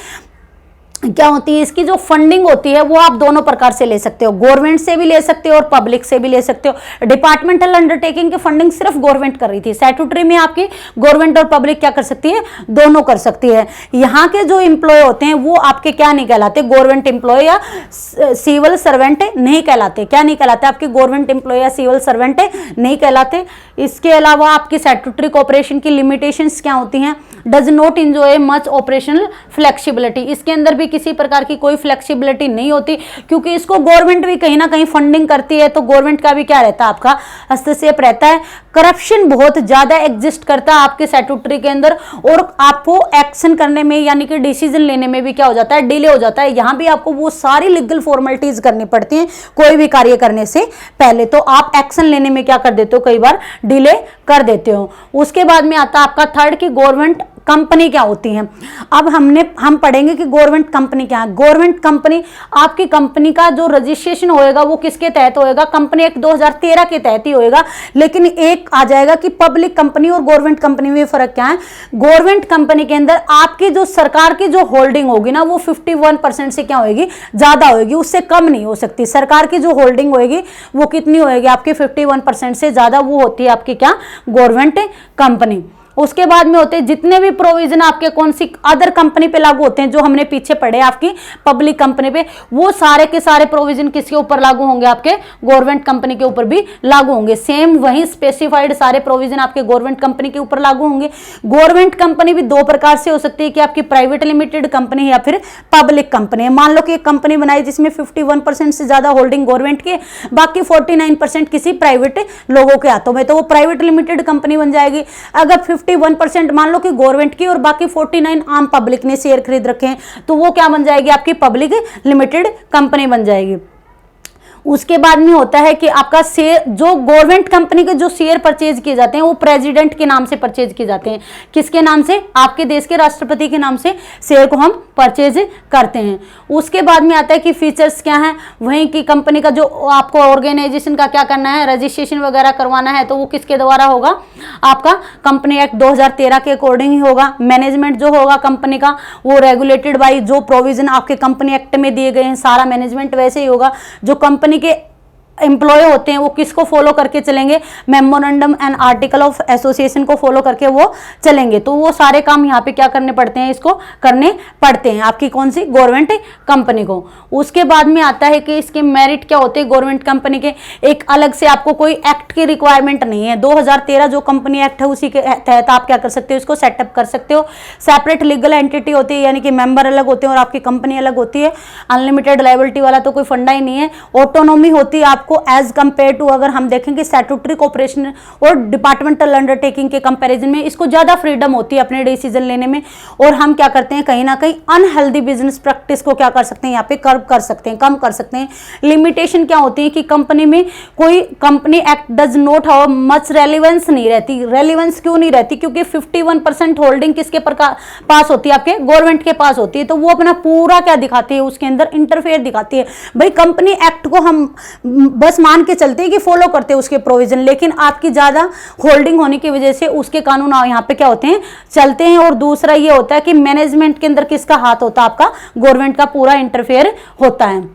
क्या होती है, इसकी जो फंडिंग होती है वो आप दोनों प्रकार से ले सकते हो, गवर्नमेंट से भी ले सकते हो और पब्लिक से भी ले सकते हो। डिपार्टमेंटल अंडरटेकिंग की फंडिंग सिर्फ गवर्नमेंट कर रही थी, स्टैट्यूटरी में आपकी गवर्नमेंट और पब्लिक क्या कर सकती है, दोनों कर सकती है। यहाँ के जो एम्प्लॉय होते हैं वो आपके क्या नहीं कहलाते, गवर्नमेंट एम्प्लॉय या सिविल सर्वेंट नहीं कहलाते। क्या नहीं कहलाते, आपके गवर्नमेंट एम्प्लॉय या सिविल सर्वेंट नहीं कहलाते। इसके अलावा आपकी स्टैट्यूटरी कोऑपरेशन की लिमिटेशंस क्या होती हैं, does not enjoy much operational flexibility. इसके अंदर भी किसी प्रकार की कोई फ्लेक्सिबिलिटी नहीं होती, क्योंकि इसको गवर्नमेंट भी कहीं ना कहीं फंडिंग करती है, तो गवर्नमेंट का भी क्या रहता है, आपका हस्तक्षेप रहता है। करप्शन बहुत ज्यादा एग्जिस्ट करता है आपके स्टैट्यूटरी के अंदर, और आपको एक्शन करने में यानी कि डिसीजन लेने में भी क्या हो जाता है, डिले हो जाता है। यहाँ भी आपको वो सारी लीगल फॉर्मेलिटीज करनी पड़ती हैं कोई भी कार्य करने से पहले, तो आप एक्शन लेने में क्या कर देते हो, कई बार डिले कर देते हो। उसके बाद में आता है आपका थर्ड की गवर्नमेंट कंपनी क्या होती हैं। अब हम पढ़ेंगे कि गवर्नमेंट कंपनी क्या है। गवर्नमेंट कंपनी, आपकी कंपनी का जो रजिस्ट्रेशन होएगा वो किसके तहत होएगा, कंपनी एक्ट 2013 के तहत ही होएगा। लेकिन एक आ जाएगा कि पब्लिक कंपनी और गवर्नमेंट कंपनी में फर्क क्या है। गवर्नमेंट कंपनी के अंदर आपकी जो सरकार की जो होल्डिंग होगी ना वो 51% से क्या होगी, ज्यादा होगी, उससे कम नहीं हो सकती। सरकार की जो होल्डिंग होगी वो कितनी होगी, आपकी 51% से ज्यादा, वो होती है आपकी क्या, गवर्नमेंट कंपनी। उसके बाद में होते हैं जितने भी प्रोविजन आपके कौन सी अदर कंपनी पे लागू होते हैं, जो हमने पीछे पढ़े आपकी पब्लिक कंपनी पे, वो सारे के सारे प्रोविजन किसके ऊपर लागू होंगे, आपके गवर्नमेंट कंपनी के ऊपर भी लागू होंगे। सेम वही स्पेसिफाइड सारे प्रोविजन आपके गवर्नमेंट कंपनी के ऊपर लागू होंगे। गवर्नमेंट कंपनी भी दो प्रकार से हो सकती है कि आपकी प्राइवेट लिमिटेड कंपनी है या फिर पब्लिक कंपनी है। मान लो कि एक कंपनी बनाई जिसमें 51% से ज्यादा होल्डिंग गवर्नमेंट के, बाकी 49% किसी प्राइवेट लोगों के हाथों में, तो वो प्राइवेट लिमिटेड कंपनी बन जाएगी। अगर 51% मान लो कि गवर्नमेंट की और बाकी 49 आम पब्लिक ने शेयर खरीद रखे हैं, तो वो क्या बन जाएगी, आपकी पब्लिक लिमिटेड कंपनी बन जाएगी। उसके बाद में होता है कि आपका शेयर, जो गवर्नमेंट कंपनी के जो शेयर परचेज किए जाते हैं वो प्रेसिडेंट के नाम से परचेज किए जाते हैं। किसके नाम से, आपके देश के राष्ट्रपति के नाम से शेयर को हम परचेज करते हैं। उसके बाद में आता है कि फीचर्स क्या है, वहीं की कंपनी का जो आपको ऑर्गेनाइजेशन का क्या करना है, रजिस्ट्रेशन वगैरह करवाना है, तो वो किसके द्वारा होगा, आपका कंपनी एक्ट 2013 के अकॉर्डिंग ही होगा। मैनेजमेंट जो होगा कंपनी का वो रेगुलेटेड बाई जो प्रोविजन आपके कंपनी एक्ट में दिए गए हैं, सारा मैनेजमेंट वैसे ही होगा। जो कंपनी के एम्प्लॉय होते हैं वो किसको फॉलो करके चलेंगे, memorandum and article of association को फॉलो करके वो चलेंगे। तो वो सारे काम यहाँ पे क्या करने पड़ते हैं, इसको करने पड़ते हैं आपकी कौन सी, गवर्नमेंट कंपनी को। उसके बाद में आता है कि इसके मेरिट क्या होते हैं गवर्नमेंट कंपनी के। एक अलग से आपको कोई एक्ट की रिक्वायरमेंट नहीं है, 2013 जो कंपनी एक्ट है उसी के तहत आप क्या कर सकते हो, इसको सेटअप कर सकते हो। सेपरेट लीगल एंटिटी होती है, यानी कि मेंबर अलग होते हैं और आपकी कंपनी अलग होती है। अनलिमिटेड लायबिलिटी वाला तो कोई फंडा ही नहीं है। ऑटोनॉमी होती है आपको एज कंपेयर टू, अगर हम देखेंगे स्टैट्यूटरी कोऑपरेशन और डिपार्टमेंटल अंडरटेकिंग के कंपैरिजन में, इसको ज्यादा फ्रीडम होती है अपने डिसीजन लेने में। और हम क्या करते हैं, कहीं ना कहीं अनहेल्दी बिजनेस प्रैक्टिस को क्या कर सकते हैं, यहाँ पे कर्व कर सकते हैं, कम कर सकते हैं। लिमिटेशन क्या होती है कि कंपनी में कोई company act does not have much relevance नहीं रहती। रेलिवेंस क्यों नहीं रहती, क्योंकि 51% होल्डिंग किसके पास होती है, आपके गवर्नमेंट के पास होती है। तो वो अपना पूरा क्या दिखाती है, उसके अंदर इंटरफेयर दिखाती है। भाई कंपनी एक्ट को हम बस मान के चलते हैं कि फॉलो करते हैं उसके प्रोविजन, लेकिन आपकी ज्यादा होल्डिंग होने की वजह से उसके कानून यहाँ पे क्या होते हैं, चलते हैं। और दूसरा ये होता है कि मैनेजमेंट के अंदर किसका हाथ होता है, आपका गवर्नमेंट का पूरा इंटरफेयर होता है।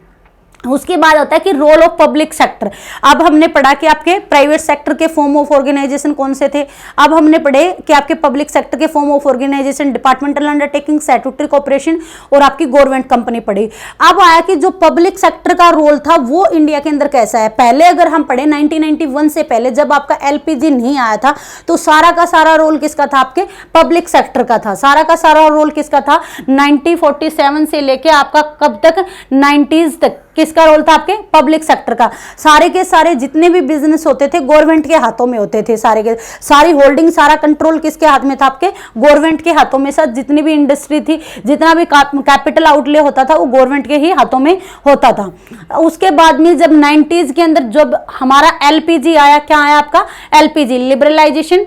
उसके बाद होता है कि रोल ऑफ पब्लिक सेक्टर। अब हमने पढ़ा कि आपके प्राइवेट सेक्टर के फॉर्म ऑफ ऑर्गेनाइजेशन कौन से थे। अब हमने पढ़े कि आपके पब्लिक सेक्टर के form of organisation departmental undertaking, statutory cooperation और आपकी गवर्नमेंट कंपनी पढ़ी। अब आया कि जो पब्लिक सेक्टर का रोल था वो इंडिया के अंदर कैसा है। पहले अगर हम पढ़े 1991 से पहले जब आपका एलपीजी नहीं आया था, तो सारा का सारा रोल किसका था, आपके पब्लिक सेक्टर का था। सारा का सारा रोल किसका था, 1947 से लेके आपका कब तक, 90s तक किसका किसका रोल था? आपके पब्लिक सेक्टर का। सारे के सारे जितने भी बिजनेस होते थे गवर्नमेंट के हाथों में होते थे, सारे के सारी होल्डिंग, सारा कंट्रोल किसके हाथ में था? आपके गवर्नमेंट के हाथों में। साथ जितनी भी इंडस्ट्री थी, जितना भी कैपिटल आउटले होता था वो गवर्नमेंट के ही हाथों में होता था। उसके बाद में जब 90s के अंदर जब हमारा एलपीजी आया, क्या आया आपका? LPG, liberalisation.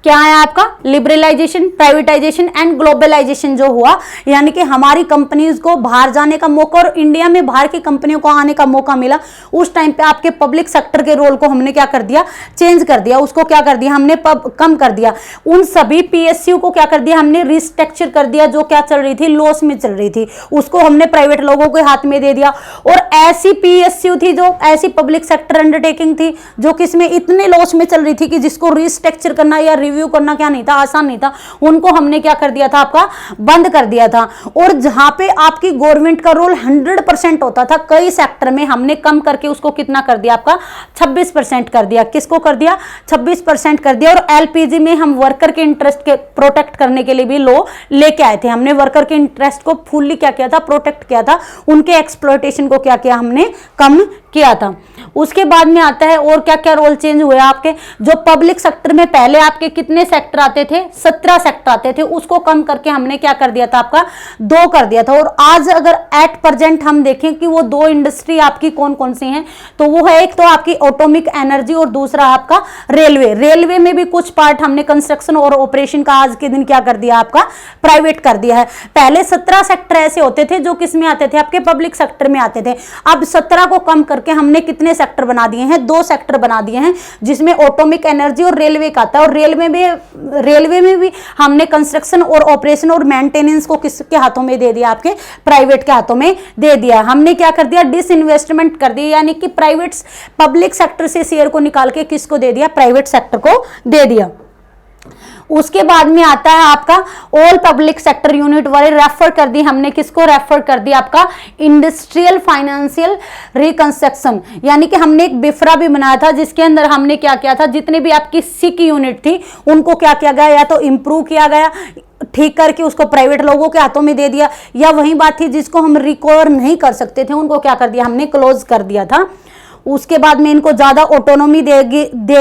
क्या है आपका? लिबरलाइजेशन, प्राइवेटाइजेशन एंड ग्लोबलाइजेशन जो हुआ, यानी कि हमारी कंपनीज को बाहर जाने का मौका और इंडिया में बाहर की कंपनियों को आने का मौका मिला। उस टाइम पे आपके पब्लिक सेक्टर के रोल को हमने क्या कर दिया? चेंज कर दिया। उसको क्या कर दिया हमने? कम कर दिया। उन सभी पीएसयू को क्या कर दिया हमने? रिस्ट्रक्चर कर दिया। जो क्या चल रही थी? लॉस में चल रही थी, उसको हमने प्राइवेट लोगों के हाथ में दे दिया। और ऐसी पीएसयू थी, जो ऐसी पब्लिक सेक्टर अंडरटेकिंग थी जो किसमें इतने लॉस में चल रही थी कि जिसको रिस्ट्रक्चर करना या रिव्यू करना क्या नहीं था? आसान नहीं था। उनको हमने क्या कर दिया था? आपका बंद कर दिया था। और जहां पे आपकी गवर्नमेंट का रोल 100% होता था, कई सेक्टर में हमने कम करके उसको कितना कर दिया? आपका 26% कर दिया। किसको कर दिया? 26% कर दिया। और एलपीजी में हम वर्कर के इंटरेस्ट के प्रोटेक्ट करने के लिए भी लॉ लेके आए थे। हमने वर्कर के इंटरेस्ट को फुल्ली क्या किया था? प्रोटेक्ट किया था। उनके एक्सप्लॉयटेशन को क्या किया हमने? कम किया था। उसके बाद में आता है और क्या क्या रोल चेंज हुए आपके? जो पब्लिक सेक्टर में पहले आपके कितने सेक्टर आते थे? 17 सेक्टर आते थे, उसको कम करके हमने क्या कर दिया था? आपका 2 कर दिया था। और आज अगर एट प्रेजेंट हम देखें कि वो 2 इंडस्ट्री आपकी कौन कौन सी हैं, तो वो है एक तो आपकी एटॉमिक एनर्जी और दूसरा आपका रेलवे। रेलवे में भी कुछ पार्ट हमने कंस्ट्रक्शन और ऑपरेशन का आज के दिन क्या कर दिया? आपका प्राइवेट कर दिया है। पहले 17 सेक्टर ऐसे होते थे जो किस में आते थे? आपके पब्लिक सेक्टर में आते थे। अब 17 को कम करके हमने कितने सेक्टर बना दिए हैं? 2 सेक्टर बना दिए हैं, जिसमें एटॉमिक एनर्जी और रेलवे का आता है। और रेलवे में भी हमने कंस्ट्रक्शन और ऑपरेशन और मेंटेनेंस को किसके हाथों में दे दिया? आपके प्राइवेट के हाथों में दे दिया। हमने क्या कर दिया? डिसइन्वेस्टमेंट कर दिया, यानी कि प्राइवेट पब्लिक सेक्टर से शेयर को निकाल के किसको दे दिया? प्राइवेट सेक्टर को दे दिया। उसके बाद में आता है आपका ऑल पब्लिक सेक्टर यूनिट वाले रेफर कर दी हमने। किसको रेफर कर दिया? आपका इंडस्ट्रियल फाइनेंशियल रिकंस्ट्रक्शन, यानी कि हमने एक बिफरा भी बनाया था जिसके अंदर हमने क्या किया था? जितने भी आपकी सिक यूनिट थी उनको क्या किया गया? या तो इंप्रूव किया गया, ठीक करके उसको प्राइवेट लोगों के हाथों में दे दिया, या वही बात थी जिसको हम रिकवर नहीं कर सकते थे उनको क्या कर दिया? हमने क्लोज कर दिया था। उसके बाद में इनको ज्यादा ऑटोनॉमी दे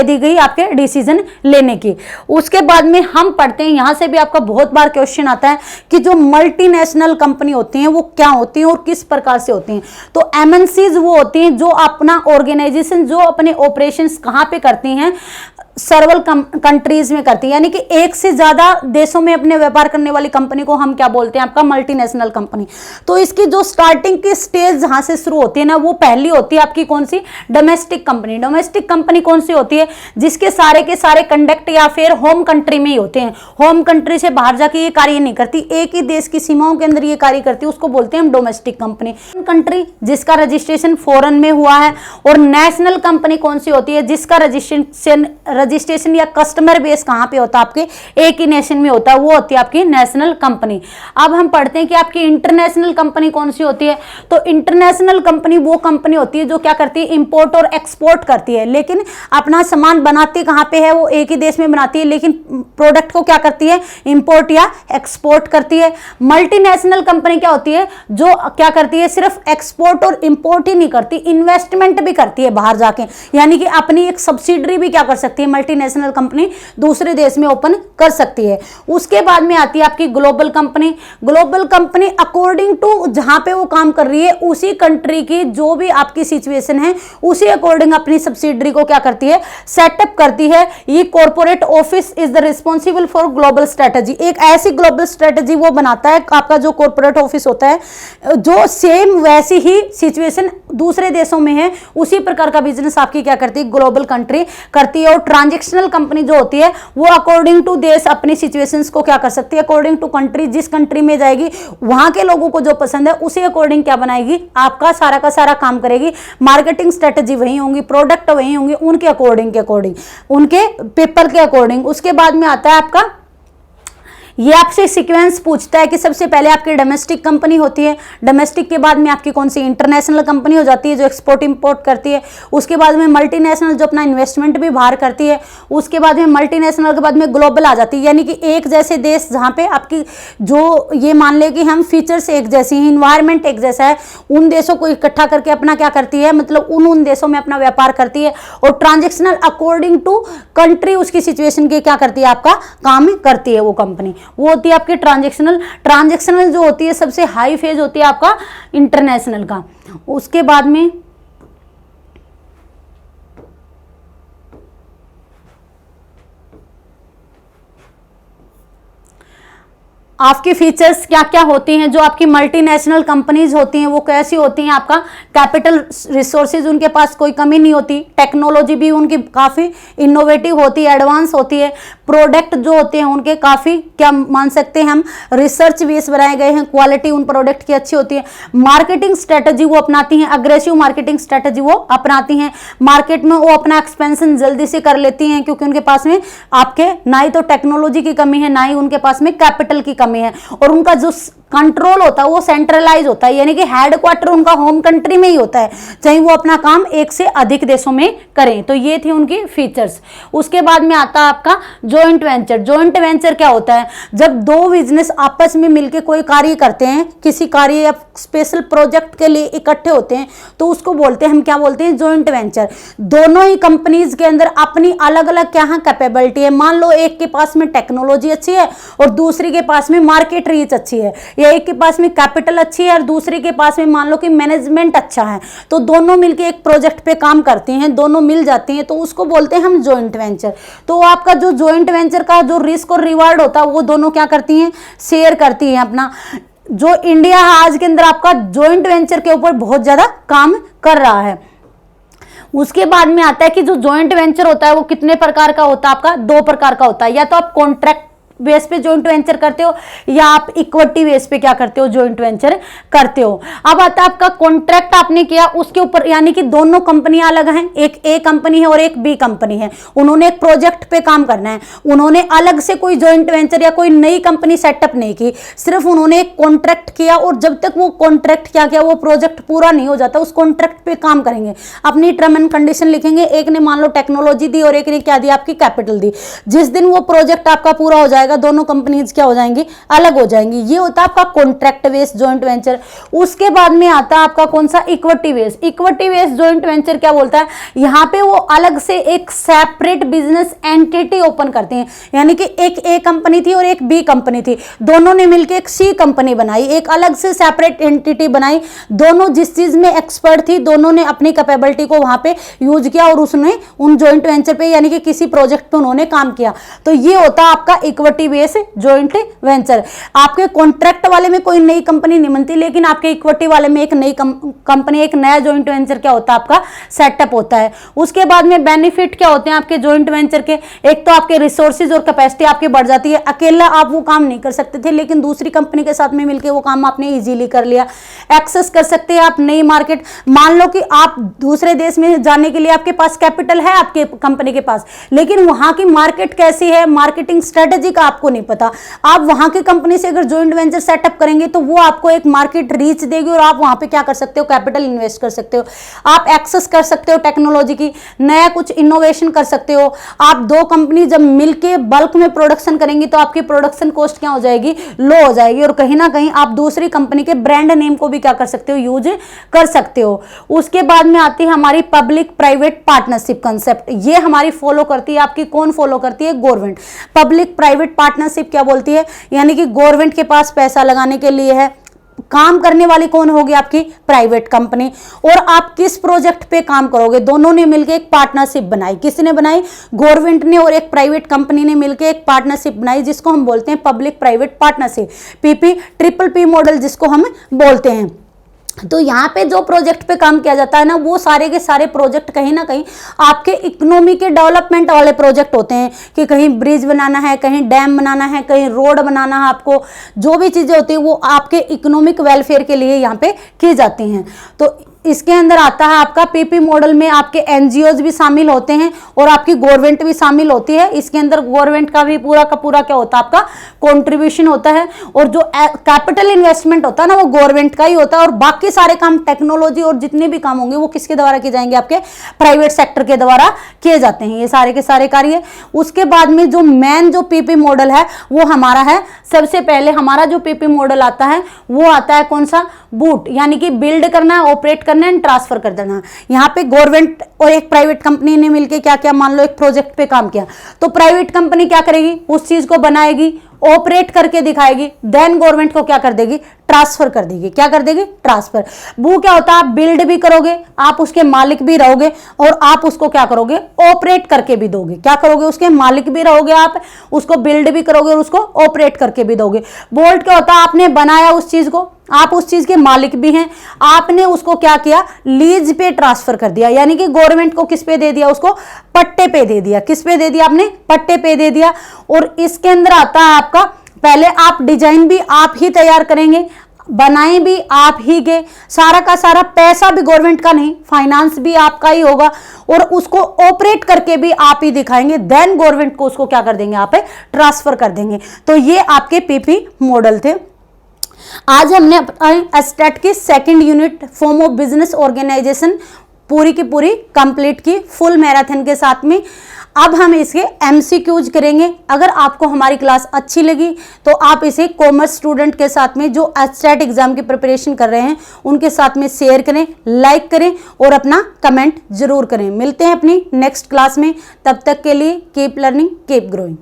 दी गई आपके डिसीजन लेने की। उसके बाद में हम पढ़ते हैं, यहां से भी आपका बहुत बार क्वेश्चन आता है कि जो मल्टीनेशनल कंपनी होती हैं वो क्या होती हैं और किस प्रकार से होती हैं। तो एमएनसीज वो होती हैं जो अपना ऑर्गेनाइजेशन, जो अपने ऑपरेशंस कहां पे करती हैं? सर्वल कंट्रीज में करती है, यानी कि एक से ज्यादा देशों में अपने व्यापार करने वाली कंपनी को हम क्या बोलते हैं? आपका मल्टीनेशनल कंपनी। तो इसकी जो स्टार्टिंग की स्टेज जहां से शुरू होती है ना, वो पहली होती है आपकी कौन सी? Domestic company. डोमेस्टिक कंपनी कौन सी होती है? जिसके सारे के सारे कंडक्ट या फिर होम कंट्री में ही होते हैं। होम कंट्री से बाहर जाके ये कार्य नहीं करती, एक ही देश की सीमाओं के अंदर ये कार्य करती है, उसको बोलते हैं हम डोमेस्टिक कंपनी। कंट्री जिसका रजिस्ट्रेशन फॉरेन में हुआ है। और नेशनल कंपनी कौन सी होती है? जिसका रजिस्ट्रेशन या कस्टमर बेस कहां पे होता है? आपके एक ही नेशन में होता है, वो होती है आपकी नेशनल कंपनी। अब हम पढ़ते हैं कि आपकी इंटरनेशनल कंपनी कौन सी होती है। तो इंटरनेशनल कंपनी वो कंपनी होती है जो क्या करती है? इंपोर्ट और एक्सपोर्ट करती है, लेकिन अपना सामान बनाती कहां पे है? वो एक ही देश में बनाती है, लेकिन प्रोडक्ट को क्या करती है? इंपोर्ट या एक्सपोर्ट करती है। मल्टीनेशनल कंपनी क्या होती है? जो क्या करती है? सिर्फ एक्सपोर्ट और इंपोर्ट ही नहीं करती, इन्वेस्टमेंट भी करती है बाहर जाके, यानी कि अपनी एक सब्सिडरी भी क्या कर सकती है? मल्टीनेशनल कंपनी दूसरे देश में ओपन कर सकती है। उसके बाद में आती है आपकी global company. Global company according to जहां पे वो काम कर रही है उसी कंट्री की जो भी आपकी सिचुएशन है उसी अकॉर्डिंग अपनी सब्सिडरी को क्या करती है? सेटअप करती है। ये corporate office is the responsible for global strategy. एक ऐसी ग्लोबल स्ट्रेटजी वो बनाता है, आपका जो कॉर्पोरेट ऑफिस होता है, जो सेम वैसी ही सिचुएशन दूसरे देशों में है, उसी प्रकार का बिजनेस आपकी क्या करती है? ग्लोबल कंट्री करती है। और ट्रांजैक्शनल कंपनी जो होती है वो अकॉर्डिंग टू देश अपनी सिचुएशंस को क्या कर सकती है? अकॉर्डिंग टू कंट्री, जिस कंट्री में जाएगी वहां के लोगों को जो पसंद है उसी अकॉर्डिंग क्या बनाएगी? आपका सारा का सारा काम करेगी। मार्केटिंग स्ट्रेटजी वही होंगी, प्रोडक्ट वही होंगे, उनके अकॉर्डिंग उनके पीपल के अकॉर्डिंग। उसके बाद में आता है आपका ये आपसे सीक्वेंस पूछता है कि सबसे पहले आपकी डोमेस्टिक कंपनी होती है, डोमेस्टिक के बाद में आपकी कौन सी इंटरनेशनल कंपनी हो जाती है जो एक्सपोर्ट इंपोर्ट करती है, उसके बाद में मल्टीनेशनल जो अपना इन्वेस्टमेंट भी बाहर करती है, उसके बाद में मल्टीनेशनल के बाद में ग्लोबल आ जाती है, यानी कि एक जैसे देश जहाँ पे आपकी जो ये मान ले कि हम फीचर्स एक जैसी हैं, इन्वायरमेंट एक जैसा है, उन देशों को इकट्ठा करके अपना क्या करती है, मतलब उन देशों में अपना व्यापार करती है। और ट्रांजेक्शनल अकॉर्डिंग टू कंट्री उसकी सिचुएशन के क्या करती है, आपका काम करती है वो कंपनी, वो होती है आपकी ट्रांजेक्शनल। ट्रांजेक्शनल जो होती है सबसे हाई फेज होती है आपका इंटरनेशनल का। उसके बाद में आपकी फीचर्स क्या क्या होती हैं, जो आपकी मल्टीनेशनल कंपनीज होती हैं वो कैसी होती हैं, आपका कैपिटल रिसोर्सेज उनके पास कोई कमी नहीं होती, टेक्नोलॉजी भी उनकी काफ़ी इनोवेटिव होती है, एडवांस होती है, प्रोडक्ट जो होते हैं उनके काफ़ी क्या मान सकते हैं हम रिसर्च बेस बनाए गए हैं, क्वालिटी उन प्रोडक्ट की अच्छी होती है, मार्केटिंग स्ट्रेटजी वो अपनाती हैं, अग्रेसिव मार्केटिंग स्ट्रेटजी वो अपनाती हैं, मार्केट में वो अपना एक्सपेंशन जल्दी से कर लेती हैं क्योंकि उनके पास में आपके ना ही तो टेक्नोलॉजी की कमी है ना ही उनके पास में कैपिटल की कमी है, और उनका जो कंट्रोल होता है वो सेंट्रलाइज होता है, यानी कि हेडक्वार्टर उनका होम कंट्री में ही होता है, चाहे वो अपना काम एक से अधिक देशों में करें। तो ये थी उनकी फीचर्स। उसके बाद में आता है आपका जॉइंट वेंचर। जॉइंट वेंचर क्या होता है, जब दो बिजनेस आपस में मिलकर कोई कार्य करते हैं, किसी कार्य या स्पेशल प्रोजेक्ट के लिए इकट्ठे होते हैं, तो उसको बोलते हैं, हम क्या बोलते हैं, जॉइंट वेंचर। दोनों ही कंपनीज के अंदर अपनी अलग अलग क्या है कैपेबिलिटी है, मान लो एक के पास में टेक्नोलॉजी अच्छी है और दूसरी के पास में मार्केट रीच अच्छी है, या एक के पास में कैपिटल अच्छी है और दूसरे के पास में मान लो कि मैनेजमेंट अच्छा है, तो दोनों मिलके एक प्रोजेक्ट पे काम करती हैं, दोनों मिल जाती हैं, तो उसको बोलते हैं हम जॉइंट वेंचर। तो आपका जो जॉइंट वेंचर का जो रिस्क और रिवार्ड होता है वो दोनों क्या करती हैं, शेयर करती हैं अपना। जो इंडिया है आज के अंदर आपका जॉइंट वेंचर के ऊपर बहुत ज्यादा काम कर रहा है। उसके बाद में आता है कि जो जॉइंट वेंचर होता है वो कितने प्रकार का होता है, आपका दो प्रकार का होता है, या तो आप कॉन्ट्रैक्ट बेस पे जॉइंट वेंचर करते हो या आप इक्विटी बेस पे क्या करते हो, जॉइंट वेंचर करते हो। अब आता है आपका कॉन्ट्रैक्ट आपने किया उसके ऊपर, यानी कि दोनों कंपनियां अलग हैं, एक ए कंपनी है और एक बी कंपनी है, उन्होंने एक प्रोजेक्ट पे काम करना है, उन्होंने अलग से कोई जॉइंट वेंचर या कोई नई कंपनी सेटअप नहीं की, सिर्फ उन्होंने एक कॉन्ट्रैक्ट किया और जब तक वो कॉन्ट्रैक्ट क्या किया वो प्रोजेक्ट पूरा नहीं हो जाता उस कॉन्ट्रैक्ट पे काम करेंगे, अपनी टर्म एंड कंडीशन लिखेंगे, एक ने मान लो टेक्नोलॉजी दी और एक ने क्या दिया, आपकी कैपिटल दी। जिस दिन वो प्रोजेक्ट आपका पूरा हो जाएगा दोनों कंपनीज क्या हो जाएंगी, अलग हो जाएंगी। ये होता है आपका कॉन्ट्रैक्ट बेस्ड जॉइंट वेंचर। उसके बाद में आता है आपका कौन सा, equity based. Equity based joint venture क्या बोलता है, यहां पे वो अलग से एक सेपरेट बिजनेस एंटिटी ओपन करते हैं, यानी कि एक ए कंपनी थी और एक बी कंपनी थी, दोनों ने मिलकर एक सी कंपनी बनाई, एक अलग से सेपरेट एंटिटी बनाई, दोनों जिस चीज में एक्सपर्ट थी दोनों ने अपनी कैपेबिलिटी को वहां पे यूज किया और उसने उन जॉइंट वेंचर पे यानी कि किसी प्रोजेक्ट पे उन्होंने काम किया। तो ये होता है आपका इक्विटी बेस्ड जॉइंट वेंचर। आपके कॉन्ट्रैक्ट वाले में कोई नई कंपनी नहीं बनती, लेकिन आपके इक्विटी वाले में एक नई कंपनी, एक नया जॉइंट वेंचर क्या होता है, आपका सेटअप होता है। उसके बाद में बेनिफिट क्या होते हैं आपके जॉइंट वेंचर के, एक तो आपके रिसोर्सेज और कैपेसिटी आपकी बढ़ जाती है, अकेला आप वो काम नहीं कर सकते थे लेकिन दूसरी कंपनी के साथ में मिलकर वो काम आपने इजीली कर लिया। एक्सेस कर सकते हैं आप नई मार्केट, मान लो कि आप दूसरे देश में जाने के लिए आपके पास कैपिटल है आपके कंपनी के पास, लेकिन वहां की मार्केट कैसी है, मार्केटिंग स्ट्रेटेजी का आपको नहीं पता, आप वहां की कंपनी से अगर जॉइंट वेंचर सेटअप करेंगे तो वो आपको एक मार्केट रीच देगी और आप वहां पे क्या कर सकते हो, कैपिटल इन्वेस्ट कर सकते हो, आप एक्सेस कर सकते हो टेक्नोलॉजी की, नया कुछ इनोवेशन कर सकते हो। आप दो कंपनी जब मिलके बल्क में प्रोडक्शन करेंगी तो आपकी प्रोडक्शन कॉस्ट क्या हो जाएगी, लो हो जाएगी, और कहीं ना कहीं आप दूसरी कंपनी के ब्रांड नेम को भी क्या कर सकते हो, यूज कर सकते हो। उसके बाद में आती है हमारी पब्लिक प्राइवेट पार्टनरशिप कंसेप्ट, ये हमारी फॉलो करती है, आपकी कौन फॉलो करती है, गवर्नमेंट। पब्लिक प्राइवेट पार्टनरशिप क्या बोलती है, यानी कि गवर्नमेंट के पास पैसा लगाने के लिए है, काम करने वाली कौन होगी, आपकी प्राइवेट कंपनी, और आप किस प्रोजेक्ट पे काम करोगे, दोनों ने मिलकर एक पार्टनरशिप बनाई। किसने बनाई, गवर्नमेंट ने और एक प्राइवेट कंपनी ने मिलकर एक पार्टनरशिप बनाई जिसको हम बोलते हैं public private partnership, PP triple P model जिसको हम बोलते हैं। तो यहाँ पे जो प्रोजेक्ट पे काम किया जाता है ना, वो सारे के सारे प्रोजेक्ट कहीं ना कहीं आपके इकोनॉमी के डेवलपमेंट वाले प्रोजेक्ट होते हैं, कि कहीं ब्रिज बनाना है, कहीं डैम बनाना है, कहीं रोड बनाना है, आपको जो भी चीज़ें होती है वो आपके इकोनॉमिक वेलफेयर के लिए यहाँ पे की जाती हैं। तो इसके अंदर आता है आपका पीपी मॉडल में आपके एनजीओज भी शामिल होते हैं और आपकी गवर्नमेंट भी शामिल होती है। इसके अंदर गवर्नमेंट का भी पूरा का पूरा क्या होता है, आपका कंट्रीब्यूशन होता है, और जो कैपिटल इन्वेस्टमेंट होता है ना वो गवर्नमेंट का ही होता है, और बाकी सारे काम टेक्नोलॉजी और जितने भी काम होंगे वो किसके द्वारा किए जाएंगे, आपके प्राइवेट सेक्टर के द्वारा किए जाते हैं ये सारे के सारे कार्य। उसके बाद में जो मेन जो पीपी मॉडल है वो हमारा है, सबसे पहले हमारा जो पीपी मॉडल आता है वो आता है कौन सा, बूट, यानी कि बिल्ड करना, ऑपरेट करना एंड ट्रांसफर कर देना। यहाँ पे गवर्नमेंट और एक प्राइवेट कंपनी ने मिलकर क्या क्या, मान लो एक प्रोजेक्ट पे काम किया, तो प्राइवेट कंपनी क्या करेगी, उस चीज को बनाएगी, ऑपरेट करके दिखाएगी, देन गवर्नमेंट को क्या कर देगी, ट्रांसफर कर देगी। क्या कर देगी, ट्रांसफर। वो क्या होता है, आप बिल्ड भी करोगे, आप उसके मालिक भी रहोगे, और आप उसको क्या करोगे, ऑपरेट करके भी दोगे। क्या करोगे, उसके मालिक भी रहोगे, आप उसको बिल्ड भी करोगे और उसको ऑपरेट करके भी दोगे। बोल्ट क्या होता है, आपने बनाया उस चीज को, आप उस चीज के मालिक भी हैं, आपने उसको क्या किया, लीज पे ट्रांसफर कर दिया, यानी कि गवर्नमेंट को किस पे दे दिया, उसको पट्टे पे दे दिया। किस पे दे दिया, आपने पट्टे पे दे दिया। और इसके अंदर आता है आपका, पहले आप डिजाइन भी आप ही तैयार करेंगे, बनाए भी आप ही के, सारा का सारा पैसा भी गवर्नमेंट का नहीं, फाइनेंस भी आपका ही होगा, और उसको ऑपरेट करके भी आप ही दिखाएंगे, देन गवर्नमेंट को उसको क्या कर देंगे, आप ट्रांसफर कर देंगे। तो ये आपके पीपी मॉडल थे। आज हमने एस्टेट की second unit form of business organisation पूरी की पूरी कंप्लीट की, फुल मैराथन के साथ में। अब हम इसके एमसीक्यूज करेंगे। अगर आपको हमारी क्लास अच्छी लगी तो आप इसे कॉमर्स स्टूडेंट के साथ में जो एस्टेट एग्जाम की प्रिपरेशन कर रहे हैं उनके साथ में शेयर करें, लाइक करें और अपना कमेंट जरूर करें। मिलते हैं अपनी नेक्स्ट क्लास में, तब तक के लिए कीप लर्निंग कीप ग्रोइंग।